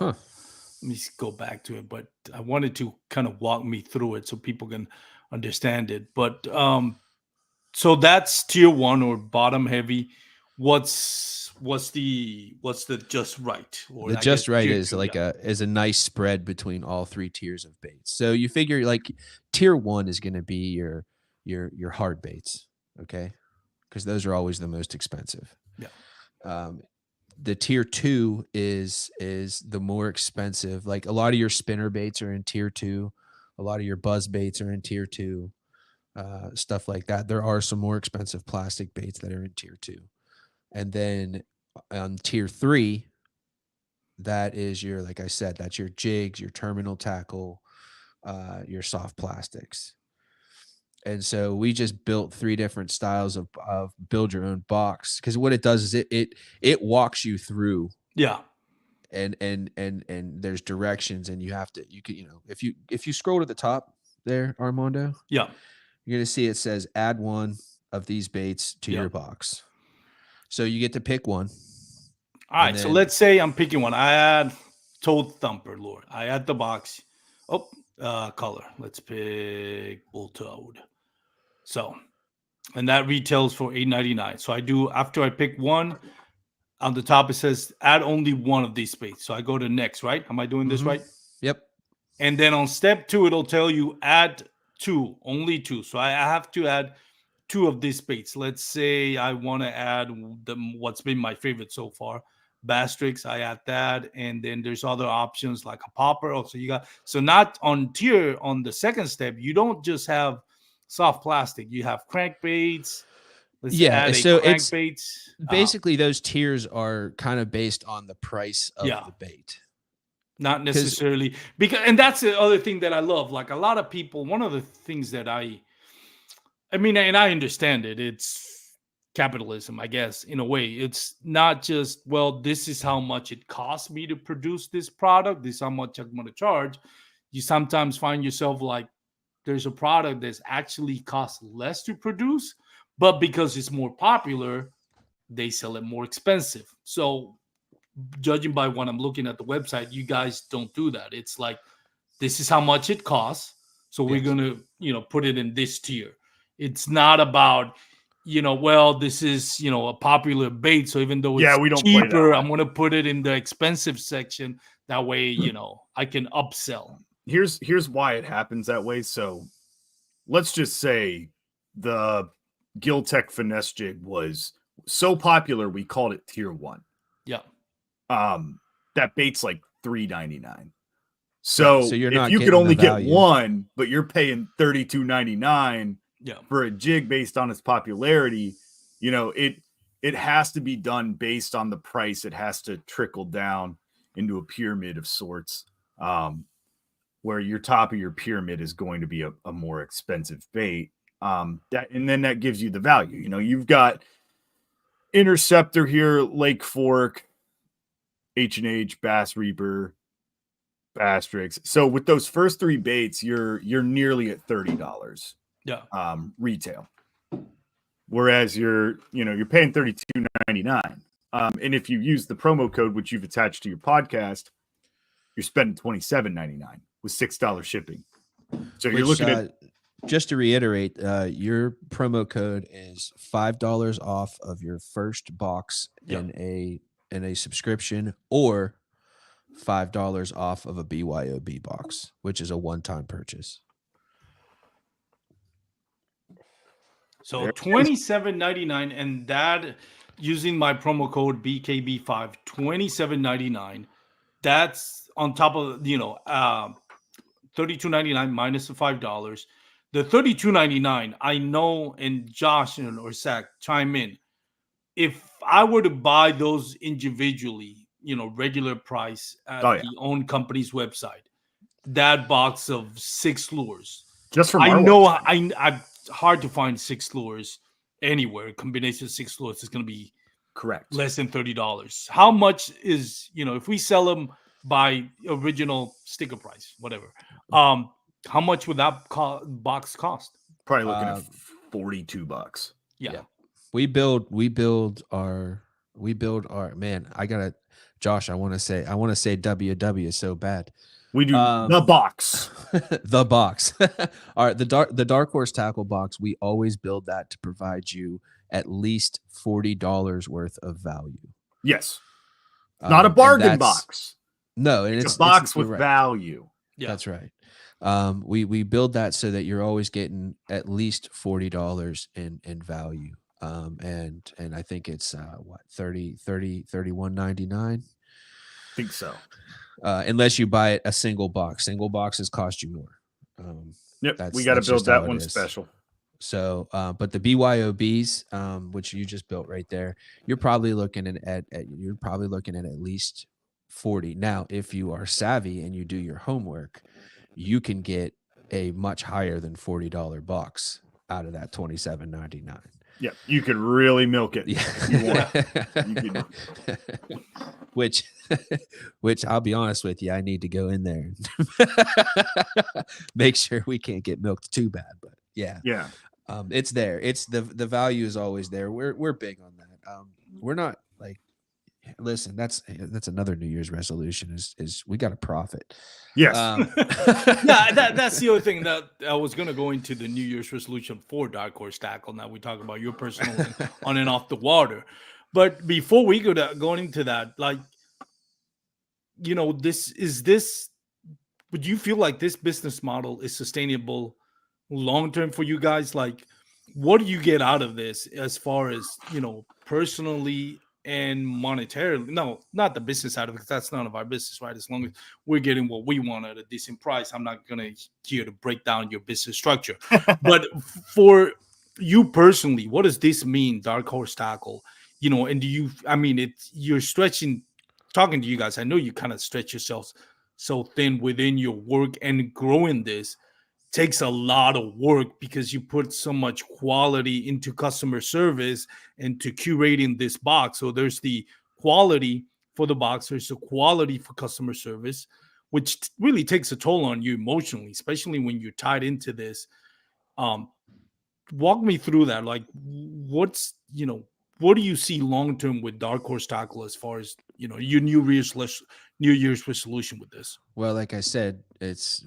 Let me go back to it. But I wanted to kind of walk me through it so people can understand it. But so that's tier 1 or bottom heavy. What's the just right? Or The I just guess right tier is 2, like yeah. a nice spread between all 3 tiers of baits. So you figure like tier 1 is going to be your hard baits, okay? Because those are always the most expensive. Yeah. the tier 2 is the more expensive. Like a lot of your spinner baits are in tier 2, a lot of your buzz baits are in tier 2, stuff like that. There are some more expensive plastic baits that are in tier 2, and then on tier 3, that is your, like I said, that's your jigs, your terminal tackle, your soft plastics. And so we just built 3 different styles of build your own box, because what it does is it walks you through. Yeah. And there's directions, and you could, if you scroll to the top there, Armando, Yeah. you're gonna see it says add one of these baits to your box. So you get to pick one. All right. So let's say I'm picking one. I add Toad Thumper lure. I add the box. Oh, color. Let's pick Bull Toad. So, and that retails for $8.99. So I do, after I pick one, on the top it says add only one of these baits. So I go to next, right? Am I doing this right? Yep. And then on step 2, it'll tell you add 2, only 2. So I have to add 2 of these baits. Let's say I want to add what's been my favorite so far, Bastrix. I add that, and then there's other options like a popper. Also, so not on tier on the second step. You don't just have soft plastic. You have crankbaits. So it's crankbaits. Basically those tiers are kind of based on the price of the bait. Not necessarily, and that's the other thing that I love. Like a lot of people, one of the things that I mean, and I understand it, it's capitalism, I guess, in a way. It's not just, well, this is how much it costs me to produce this product, this is how much I'm going to charge. You sometimes find yourself like, there's a product that's actually costs less to produce, but because it's more popular, they sell it more expensive. So judging by what I'm looking at the website, you guys don't do that. It's like, this is how much it costs, so we're going to, put it in this tier. It's not about, well, this is, a popular bait, so even though it's we don't cheaper, I'm going to put it in the expensive section. That way, I can upsell. Here's why it happens that way. So let's just say the Giltech Finesse Jig was so popular, we called it tier 1. Yeah. That bait's like $3.99. So you're if not you could getting only the get value. one, but you're paying $32.99 Yeah. for a jig based on its popularity, it has to be done based on the price. It has to trickle down into a pyramid of sorts, where your top of your pyramid is going to be a more expensive bait. And then that gives you the value. You've got Interceptor here, Lake Fork, H&H, Bass Reaper, Bastrix. So with those first 3 baits, you're nearly at $30. Yeah. Retail. Whereas you're paying $32.99. And if you use the promo code which you've attached to your podcast, you're spending $27.99 with $6 shipping. So you're looking at, just to reiterate, your promo code is $5 off of your first box in a subscription, or $5 off of a BYOB box, which is a one-time purchase. So $27.99, and that, using my promo code BKB5, $27.99. That's on top of $32.99 minus the $5. The $32.99, I know, and Josh or Zach chime in. If I were to buy those individually, regular price at the own company's website, that box of 6 lures, just from I know I hard to find 6 lures anywhere. A combination of 6 lures is going to be correct less than $30. How much is, if we sell them by original sticker price, whatever, how much would that box cost? Probably looking at $42. Yeah. We build our man. Josh, I want to say WW so bad. We do the box. The box. All right, the Dark Horse tackle box, we always build that to provide you at least $40 worth of value. Yes. Not a bargain box. No, and it's a box with value. Yeah. That's right. We build that so that you're always getting at least $40 in value. And I think it's what 31.99. Think so. Unless you buy it a single box. Single boxes cost you more. Yep, we got to build that one special. So, but the BYOBs, which you just built right there, you're probably looking at least 40. Now, if you are savvy and you do your homework, you can get a much higher than $40 box out of that $27.99. Yeah, you could really milk it. Yeah. You could. Which I'll be honest with you, I need to go in there and make sure we can't get milked too bad. But yeah, it's there. It's the value is always there. We're big on that. We're not like, listen, that's another New Year's resolution is we got to profit. Yes. Yeah, that's the other thing that I was going to go into the New Year's resolution for Dark Horse Tackle. Now we talk about your personal on and off the water. But before we going into that, like, you know, would you feel like this business model is sustainable long-term for you guys? Like, what do you get out of this as far as, you know, personally and monetarily? No, not the business side of it, because that's none of our business, right? As long as we're getting what we want at a decent price, I'm not going to here to break down your business structure. But for you personally, what does this mean, Dark Horse Tackle? You know, and you're stretching, talking to you guys, I know you kind of stretch yourselves so thin within your work, and growing this takes a lot of work because you put so much quality into customer service and to curating this box. So there's the quality for the box, there's the quality for customer service, which really takes a toll on you emotionally, especially when you're tied into this. Walk me through that. Like, what do you see long term with Dark Horse Tackle as far as, you know, your New Year's resolution with this? Well, like I said,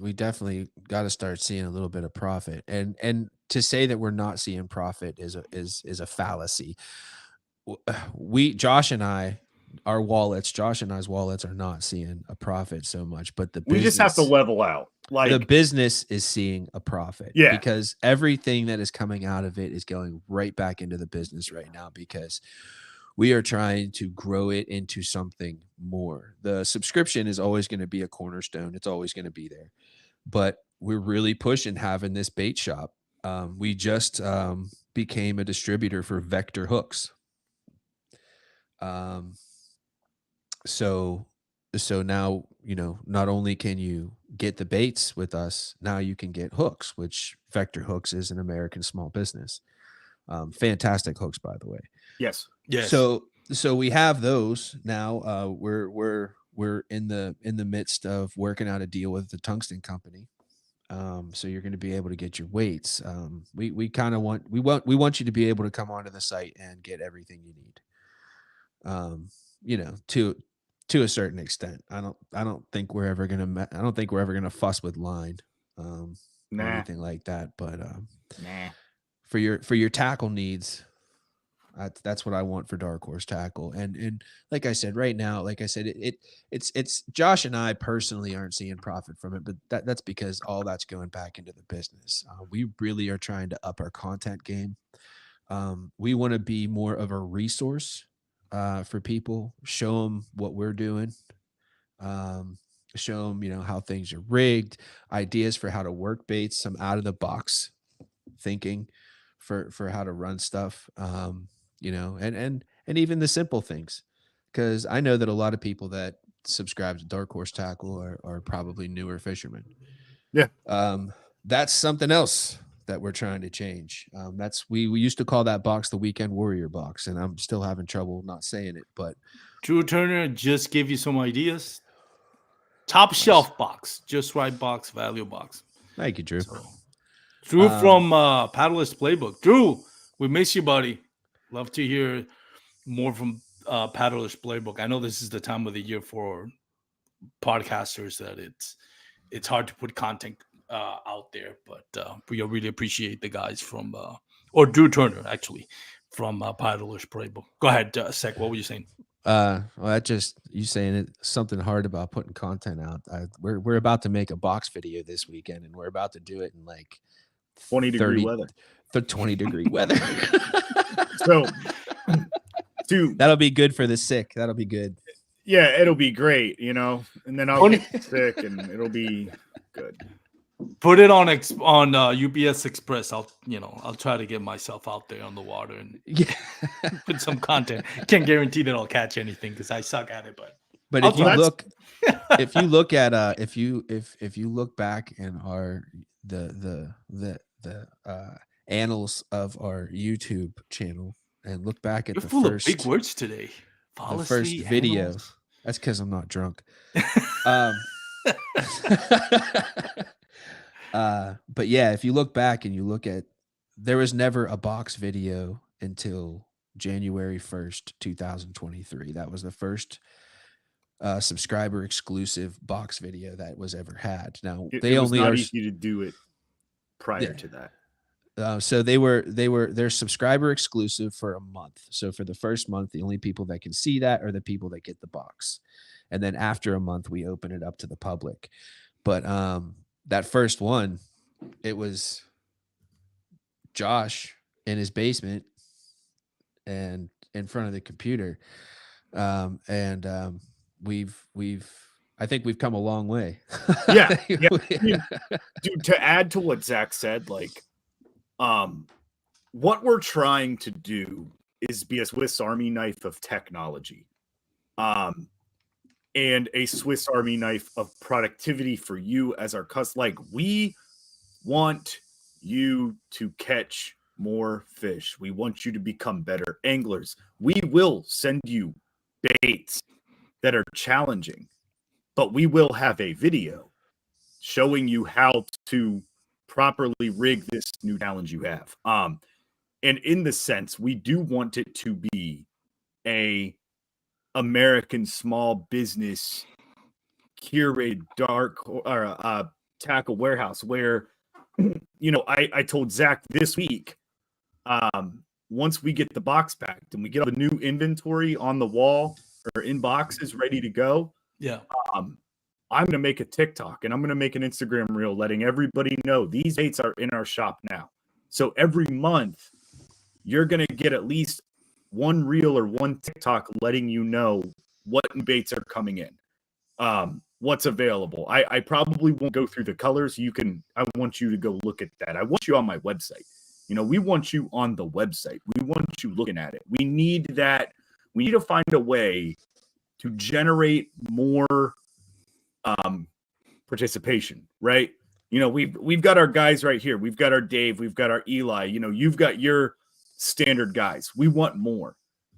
we definitely got to start seeing a little bit of profit, and to say that we're not seeing profit is a fallacy. Josh and I's wallets are not seeing a profit so much, but we just have to level out. Like, the business is seeing a profit, because everything that is coming out of it is going right back into the business right now, because we are trying to grow it into something more. The subscription is always going to be a cornerstone. It's always going to be there, but we're really pushing having this bait shop. We just became a distributor for Vector hooks. So now, you know, not only can you get the baits with us, now you can get hooks, which Vector Hooks is an American small business. Fantastic hooks, by the way. Yes. So we have those now. We're in the midst of working out a deal with the Tungsten Company. So you're going to be able to get your weights. We want you to be able to come onto the site and get everything you need. You know, to a certain extent. I don't think we're ever gonna fuss with line, or anything like that. But for your tackle needs, that's what I want for Dark Horse Tackle. And like I said, right now, like I said, it's Josh and I personally aren't seeing profit from it, but that's because all that's going back into the business. We really are trying to up our content game. We want to be more of a resource for people, show them what we're doing, show them, you know, how things are rigged, ideas for how to work baits, some out of the box thinking for how to run stuff, you know, and even the simple things, because I know that a lot of people that subscribe to Dark Horse Tackle are probably newer fishermen. Yeah. That's something else that we're trying to change. We used to call that box the Weekend Warrior box, and I'm still having trouble not saying it. But Drew Turner just gave you some ideas. Top shelf box, just right box, value box. Thank you, Drew. Drew from Paddler's Playbook. Drew, we miss you, buddy. Love to hear more from Paddler's Playbook. I know this is the time of the year for podcasters that it's hard to put content out there, but we really appreciate the guys from or Drew Turner actually from Paddler's Playbook. Go ahead, Sec. What were you saying? Well, that just you saying it something hard about putting content out. We're about to make a box video this weekend, and we're about to do it in like 20-degree weather. The 20-degree weather. So, dude, that'll be good for the sick. That'll be good. Yeah, it'll be great, you know, and then I'll get sick, and it'll be good. Put it on UPS Express. I'll try to get myself out there on the water and put some content. Can't guarantee that I'll catch anything because I suck at it, but if you look at if you look back in our the annals of our YouTube channel and look back at You're the full first of big words today. The first video. That's because I'm not drunk. But yeah, if you look back and you look at, there was never a box video until January 1st, 2023. That was the first subscriber exclusive box video that was ever had. Now it they was only not are easy to do it prior to that. So they're subscriber exclusive for a month. So for the first month, the only people that can see that are the people that get the box. And then after a month, we open it up to the public. But that first one, it was Josh in his basement and in front of the computer. I think we've come a long way. Yeah. Dude, to add to what Zach said, like, what we're trying to do is be a Swiss Army knife of technology, and a Swiss Army knife of productivity for you as our customer. Like, we want you to catch more fish. We want you to become better anglers. We will send you baits that are challenging, but we will have a video showing you how to properly rig this new challenge you have. And in the sense, we do want it to be a American small business curated dark or tackle warehouse where, you know, I told Zach this week, once we get the box packed and we get all the new inventory on the wall or in boxes ready to go, I'm going to make a TikTok and I'm going to make an Instagram reel letting everybody know these baits are in our shop now. So every month you're going to get at least one reel or one TikTok letting you know what baits are coming in, what's available. I probably won't go through the colors. I want you to go look at that. I want you on my website. You know, we want you on the website. We want you looking at it. We need that. We need to find a way to generate more participation, right? You know, we've got our guys right here. We've got our Dave. We've got our Eli. You know, you've got your standard guys. We want more.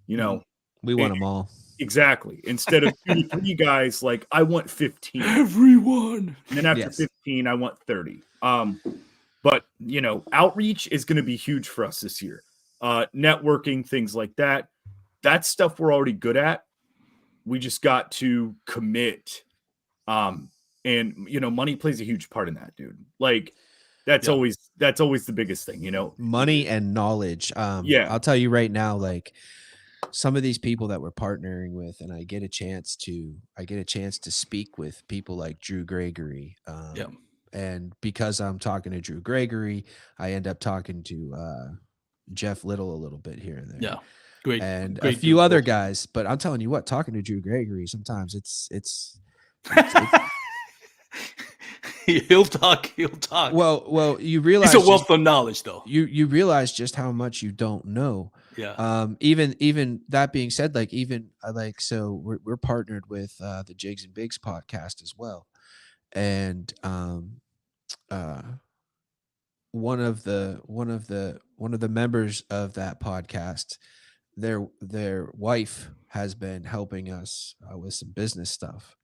You know, we want them all. Exactly. Instead of 2 to 3 guys, like I want 15. Everyone. And then after 15, I want 30. But you know, outreach is going to be huge for us this year. Networking, things like that. That's stuff we're already good at. We just got to commit. And you know, money plays a huge part in that, dude. Like that's always the biggest thing, you know. Money and knowledge. I'll tell you right now, like some of these people that we're partnering with, and I get a chance to speak with people like Drew Gregory. And because I'm talking to Drew Gregory, I end up talking to Jeff Little a little bit here and there. Yeah. Great. And great a few other guys, but I'm telling you what, talking to Drew Gregory, sometimes it's he'll talk. Well, you realize he's a wealth of knowledge though. You realize just how much you don't know. Yeah. Even that being said, so we're partnered with the Jigs and Bigs podcast as well. And one of the members of that podcast, their wife has been helping us with some business stuff,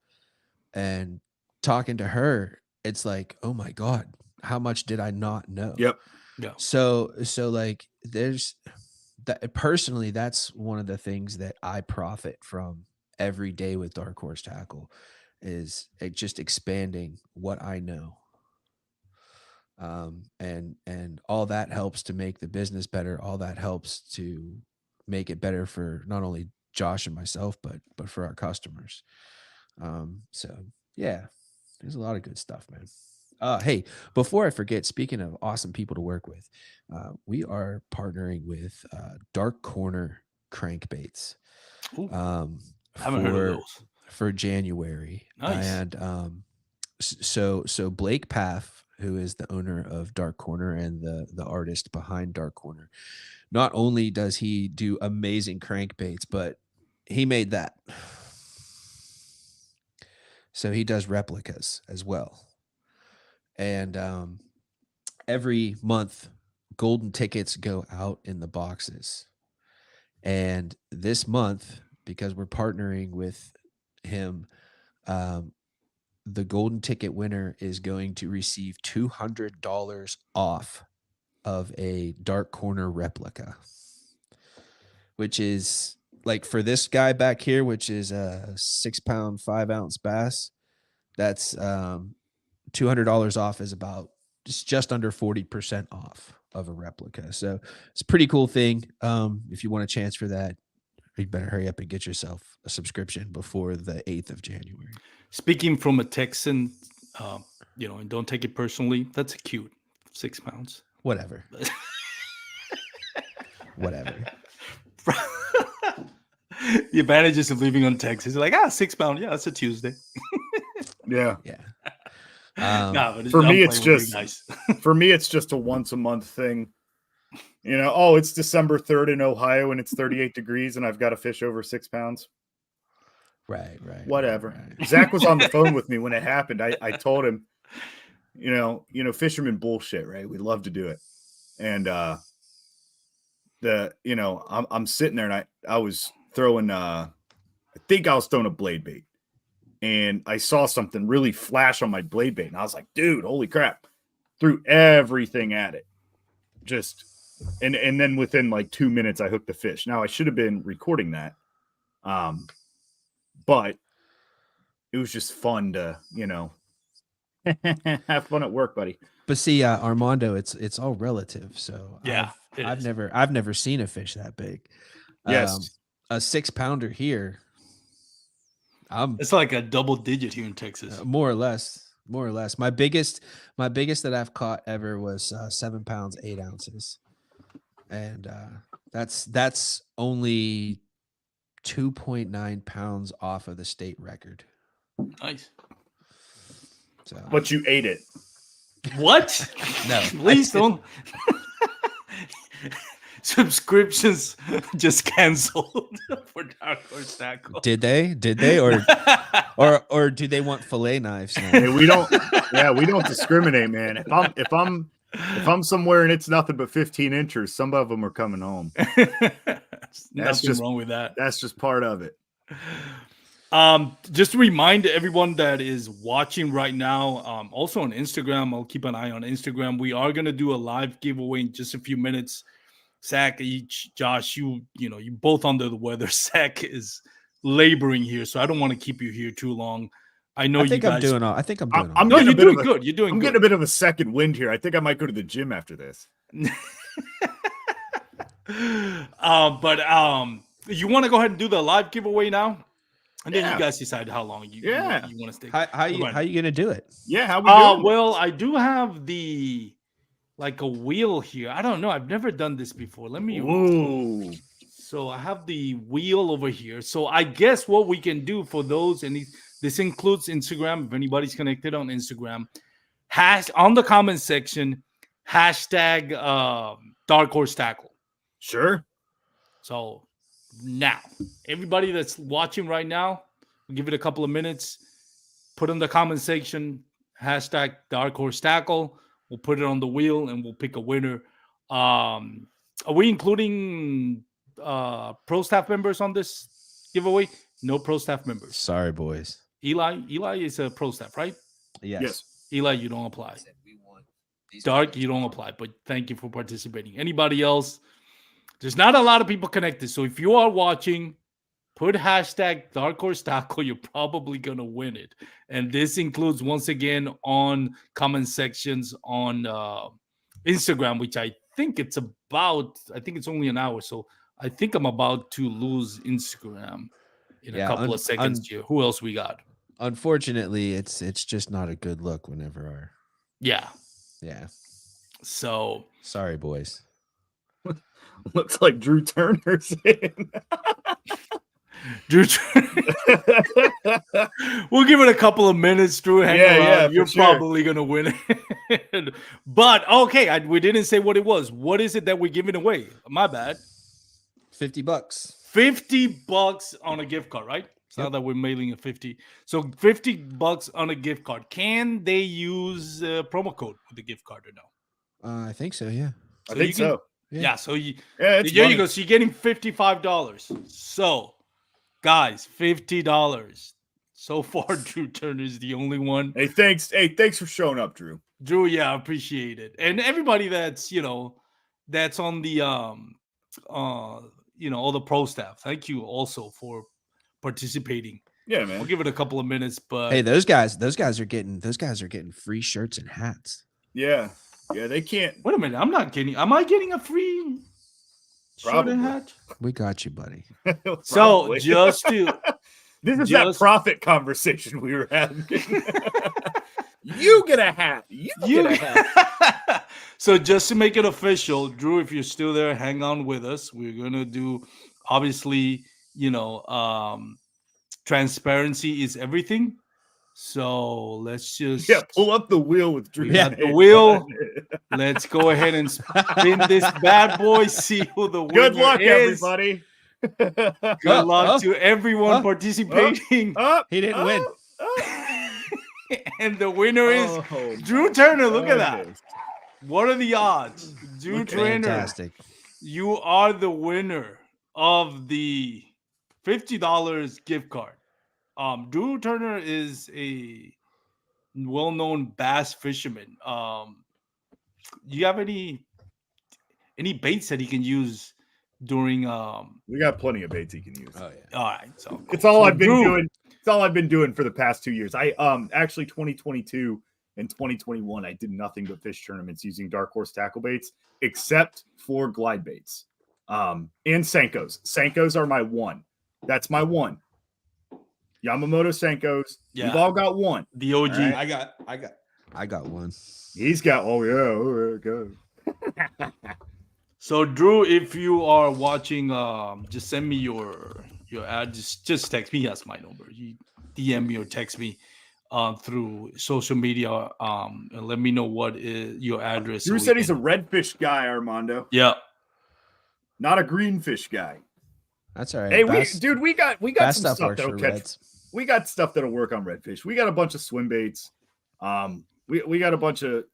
and talking to her, it's like, oh my God, how much did I not know? Yep. Yeah. So like there's that personally, that's one of the things that I profit from every day with Dark Horse Tackle is just expanding what I know. And all that helps to make the business better. All that helps to make it better for not only Josh and myself, but for our customers. So yeah, there's a lot of good stuff, man. Hey, before I forget, speaking of awesome people to work with, we are partnering with Dark Corner Crankbaits Ooh, um, haven't heard of those. for January, Nice. and so Blake Paff, who is the owner of Dark Corner and the artist behind Dark Corner, not only does he do amazing crankbaits, but he made that. So he does replicas as well. And every month, golden tickets go out in the boxes. And this month, because we're partnering with him, the golden ticket winner is going to receive $200 off of a Dark Corner replica, which is like for this guy back here, which is a 6-pound, 5-ounce bass. That's $200 off is about just under 40% off of a replica. So it's a pretty cool thing. If you want a chance for that, you better hurry up and get yourself a subscription before the 8th of January. Speaking from a Texan, and don't take it personally. That's cute. 6 pounds. Whatever. Whatever. The advantages of living on Texas, like 6 pounds. Yeah, it's a Tuesday. Yeah. But for I'm me, it's playing with just you guys. for me, it's just a once a month thing. Oh, it's December 3rd in Ohio and it's 38 degrees and I've got to fish over 6 pounds. Right. Whatever. Right. Zach was on the phone with me when it happened. I told him, fisherman bullshit, right? We love to do it. And I'm sitting there and I was throwing I think I was throwing a blade bait. And I saw something really flash on my blade bait. And I was like, dude, holy crap. Threw everything at it. And then within like 2 minutes, I hooked the fish. Now, I should have been recording that. But it was just fun to, have fun at work, buddy. But see, Armando, it's all relative. So Yeah, I've never seen a fish that big. Yes. A 6-pounder here. It's like a double digit here in Texas. More or less. My biggest that I've caught ever was 7 pounds, 8 ounces. And that's only 2.9 pounds off of the state record. Nice. So, but you ate it. What? No. Please don't. Subscriptions just canceled for Dark Horse Tackle. Did they or do they want fillet knives now? Hey, we don't discriminate, man. If I'm somewhere and it's nothing but 15 inches, some of them are coming home. Nothing wrong with that. That's just part of it. Just to remind everyone that is watching right now, also on Instagram, I'll keep an eye on Instagram. We are gonna do a live giveaway in just a few minutes. Zach, Josh, you both under the weather. Zach is laboring here, so I don't want to keep you here too long. I know you guys. I think I'm doing. I'm no, you're doing good. You're doing. I'm getting a bit of a second wind here. I think I might go to the gym after this. But you want to go ahead and do the live giveaway now, and then you guys decide how long you want to stay. How you gonna do it? Yeah, how we doing? Well, I do have like a wheel here. I don't know. I've never done this before. Let me. Ooh. So I have the wheel over here. So I guess what we can do for those, and this includes Instagram. If anybody's connected on Instagram, on the comment section, hashtag Dark Horse Tackle. Sure. So now, everybody that's watching right now, we'll give it a couple of minutes. Put in the comment section, hashtag Dark Horse Tackle. We'll put it on the wheel and we'll pick a winner. Are we including pro staff members on this giveaway? No pro staff members. Sorry, boys. Eli is a pro staff, right? Yes. Eli, you don't apply. Dark, you don't apply, but thank you for participating. Anybody else? There's not a lot of people connected. So if you are watching, put hashtag Dark Horse Tackle. You're probably going to win it. And this includes, once again, on comment sections on Instagram, which I think it's only an hour. So I think I'm about to lose Instagram in a couple of seconds here. Who else we got? Unfortunately, it's just not a good look whenever Yeah. Yeah. So Sorry, boys. Looks like Drew Turner's in. Drew, we'll give it a couple of minutes, Drew. Hang Yeah, around. yeah, for You're sure. probably gonna win it. But okay, we didn't say what it was. What is it that we're giving away? My bad. $50. $50 on a gift card, right? It's Yep. not that we're mailing a 50. So $50 on a gift card. Can they use promo code with the gift card or no? I think so. Yeah. I So think you can- so. Yeah. So you Yeah, it's there money. you go. So you're getting $55. So guys, $50. So far, Drew Turner is the only one. Hey, thanks. Hey, thanks for showing up, Drew. Drew, yeah, I appreciate it. And everybody that's that's on the all the pro staff. Thank you also for participating. Yeah, We'll man. give it a couple of minutes, but Hey, those guys are getting free shirts and hats. Yeah. Yeah, they can't. wait a minute. I'm not getting. Am I getting a free shirt Probably. and hat? We got you, buddy. So Probably. just to This is that just- profit conversation we were having. You get a hat. You get a hat. So just to make it official, Drew, if you're still there, hang on with us. We're gonna do, obviously, transparency is everything. So let's just Yeah, pull up the wheel with Drew. We got the wheel. Let's go ahead and spin this bad boy. See who the winner Good luck, is. everybody. Good luck to everyone Oh, participating. Up, He didn't up, win. up. And the winner is Oh, Drew Turner. Look at that. goodness. What are the odds? Drew Turner, Fantastic. you are the winner of the $50 gift card. Drew Turner is a well-known bass fisherman. You have any baits that he can use during We got plenty of baits he can use. Oh yeah. all right, so It's all So I've been Drew- doing. It's all I've been doing for the past 2 years. I actually 2022 and 2021 I did nothing but fish tournaments using Dark Horse tackle baits, except for glide baits. And Senkos. Senkos are my one. That's my one. Yamamoto Senkos. Yeah. We've all got one. the OG. All right. I got one. He's got. Oh yeah. Go. So Drew, if you are watching, just send me your ad. Just text me. He has my number. You DM me or text me through social media. And let me know what is your address. Drew said he's a redfish guy, Armando, yeah. not a greenfish guy. That's all right. Hey, Bass- we got bass some stuff stuff works that'll for catch. reds. We got stuff that'll work on redfish. We got a bunch of swim baits. We got a bunch of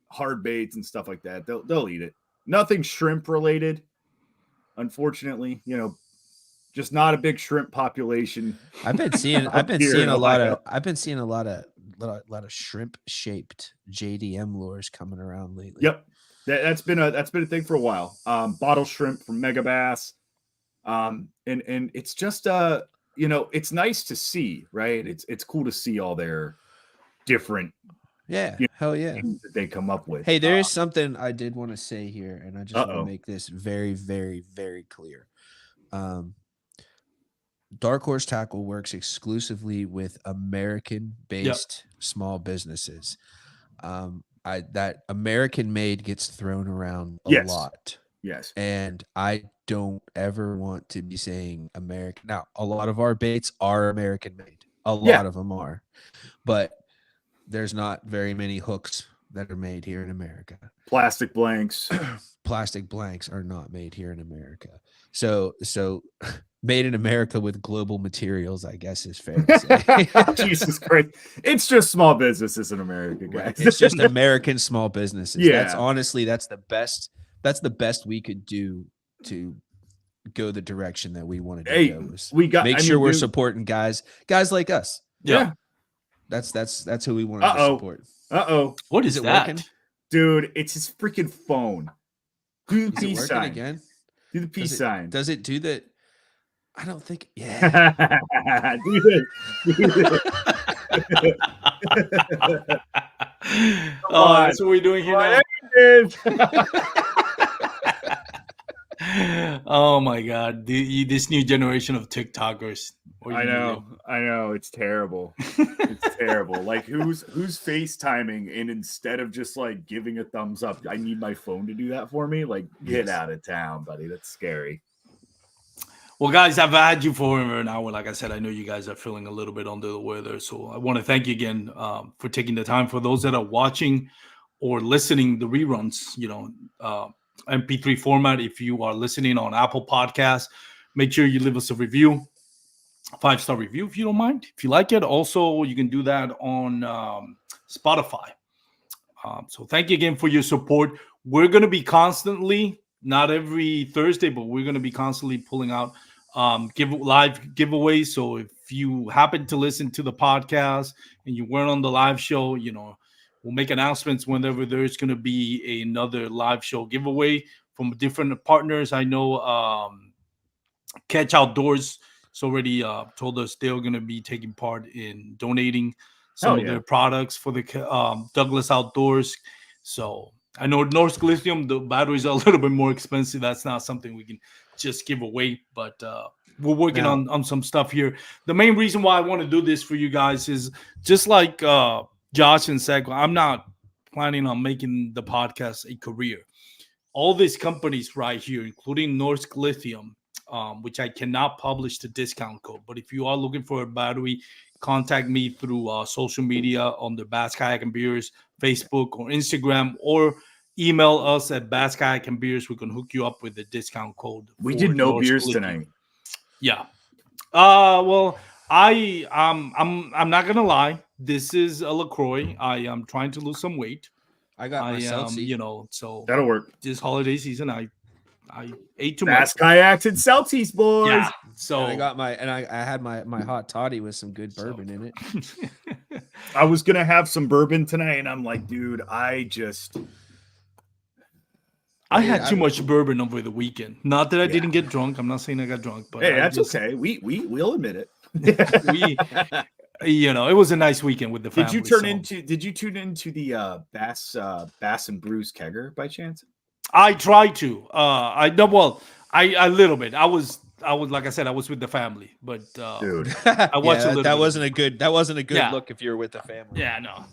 hard baits and stuff like that. They'll eat it. Nothing shrimp related, unfortunately. Just not a big shrimp population. I've been seeing Here in a lot Ohio. of shrimp shaped JDM lures coming around lately. Yep, that's been a thing for a while. Bottle shrimp from Mega Bass, and it's just it's nice to see, right? It's cool to see all their different Yeah. Yeah. Hell yeah. things that they come up with. Hey, there is something I did want to say here, and I just want Uh-oh. to make this very, very, very clear. Dark Horse Tackle works exclusively with American-based small businesses. That American-made gets thrown around a Yes. lot, Yes, and I don't ever want to be saying American. Now, a lot of our baits are American-made. A lot Yeah. of them are, but there's not very many hooks that are made here in America. plastic blanks. Plastic blanks are not made here in America. So made in America with global materials, I guess is fair to say. Jesus Christ. It's just small businesses in America, guys. Right. It's just American small businesses. That's Yeah. honestly, that's the best we could do to go the direction that we wanted to Hey, go. Is we got make I sure mean, we're dude, supporting guys like us. Yeah. That's who we wanted to Uh-oh. support. Uh-oh. What Is is it that? working? Dude, it's his freaking phone. Do the Is it peace working sign. again? Do the peace sign. Does it do that? I don't think. Yeah. Do this. Do this. Oh, that's what we're doing here now. There it is. Oh my god, this new generation of TikTokers, Or I you know. It's terrible. It's terrible. Like who's FaceTiming, and instead of just like giving a thumbs up, I need my phone to do that for me. Like, get out of town, buddy. That's scary. Well, guys, I've had you for over an hour. Like I said, I know you guys are feeling a little bit under the weather. So I want to thank you again for taking the time. For those that are watching or listening the reruns, MP3 format, if you are listening on Apple Podcasts, make sure you leave us a review, 5-star review if you don't mind. If you like it, also you can do that on Spotify. So thank you again for your support. We're going to be constantly, not every Thursday, but we're going to be constantly pulling out live giveaways. So if you happen to listen to the podcast and you weren't on the live show, we'll make announcements whenever there's going to be another live show giveaway from different partners. I know Catch Outdoors has already told us they're going to be taking part in donating some of their products for the Douglas Outdoors. So I know Norsk Lithium, the batteries are a little bit more expensive. That's not something we can just give away, but we're working on some stuff here. The main reason why I want to do this for you guys is just like Josh and Zach, I'm not planning on making the podcast a career. All these companies right here, including Norsk Lithium, which I cannot publish the discount code, but if you are looking for a battery, contact me through social media on the Bass Kayak and Beers Facebook or Instagram, or email us at Bass Kayak and Beers. We can hook you up with the discount code. We did no Norsk beers Lithium tonight. Yeah. Well, I'm not gonna lie. This is a LaCroix. I am trying to lose some weight. I got my Celsius. So that'll work. This holiday season, I ate too Bass much. Kayaks and Celsius, boys. Yeah. So and I had my hot toddy with some good bourbon in it. I was gonna have some bourbon tonight, and I'm like, dude, I had too much bourbon over the weekend. Not that I didn't get drunk. I'm not saying I got drunk, but hey, that's okay. We'll admit it. It was a nice weekend with the family. Did you tune into the Bass and Brews kegger by chance? I tried to. A little bit. I was like I said, I was with the family, but dude, I watched a little. That wasn't a good look if you're with the family. Yeah, no.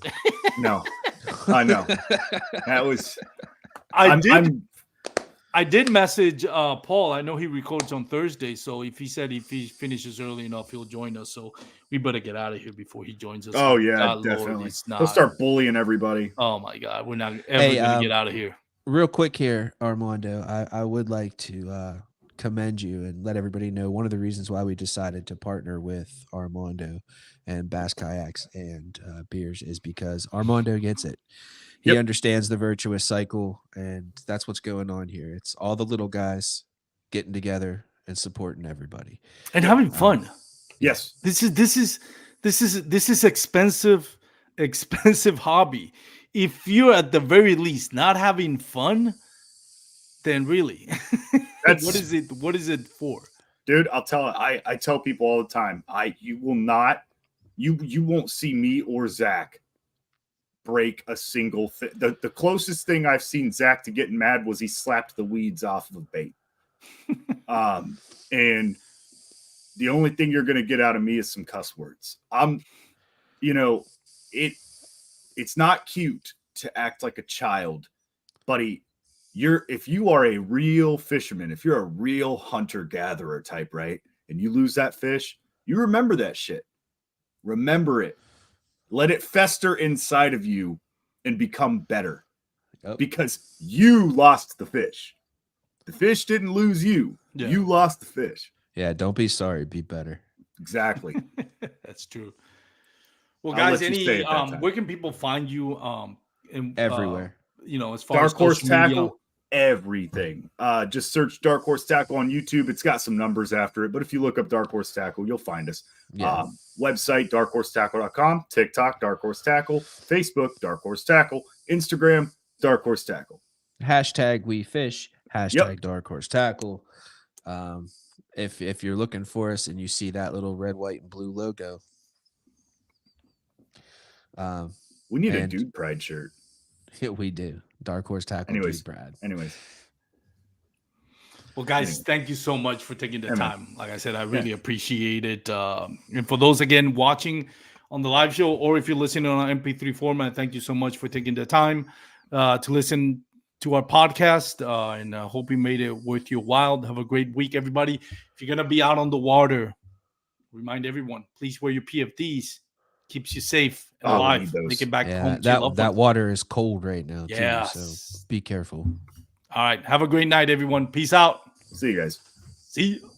No. I know. That was I did message Paul. I know he records on Thursday, so if he finishes early enough, he'll join us. So we better get out of here before he joins us. Oh yeah, definitely. He'll start bullying everybody. Oh my God, we're not ever gonna get out of here. Real quick here, Armando, I would like to commend you and let everybody know one of the reasons why we decided to partner with Armando and Bass Kayaks and Beers is because Armando gets it. He understands the virtuous cycle, and that's what's going on here. It's all the little guys getting together and supporting everybody and having fun. Yes, this is expensive hobby. If you're at the very least not having fun, then really, what is it for? Dude, I'll tell it. I tell people all the time, you won't see me or Zach break a single thing. The closest thing I've seen Zach to getting mad was he slapped the weeds off of a bait. And the only thing you're going to get out of me is some cuss words. It's not cute to act like a child, buddy. If you are a real fisherman, if you're a real hunter-gatherer type, right, and you lose that fish, you remember that shit. Remember it. Let it fester inside of you and become better. Because you lost the fish. The fish didn't lose you. Yeah. You lost the fish. Yeah, don't be sorry. Be better. Exactly. That's true. Well, guys, where can people find you? Everywhere. As far as Dark Horse Tackle, everything. Just search Dark Horse Tackle on YouTube. It's got some numbers after it, but if you look up Dark Horse Tackle, you'll find us. Yeah. Website, darkhorsetackle.com, TikTok, Dark Horse Tackle, Facebook, Dark Horse Tackle, Instagram, Dark Horse Tackle. Hashtag we fish, hashtag Dark Horse Tackle. If you're looking for us and you see that little red, white, and blue logo, we need a Dude Pride shirt. Yeah, we do. Dark Horse Tackle. Dude Pride. Anyways. Well, guys, thank you so much for taking the Yeah, man. time. Like I said, I really appreciate it. And for those, again, watching on the live show, or if you're listening on an MP3 format, thank you so much for taking the time to listen to our podcast. And I hope you made it worth your while. Have a great week, everybody. If you're going to be out on the water, remind everyone, please wear your PFDs. Keeps you safe and Oh, we alive. need those. Make it back Yeah, home to your loved that ones. water is cold right now too. Yes. So be careful. All right. Have a great night, everyone. Peace out. See you guys. See you.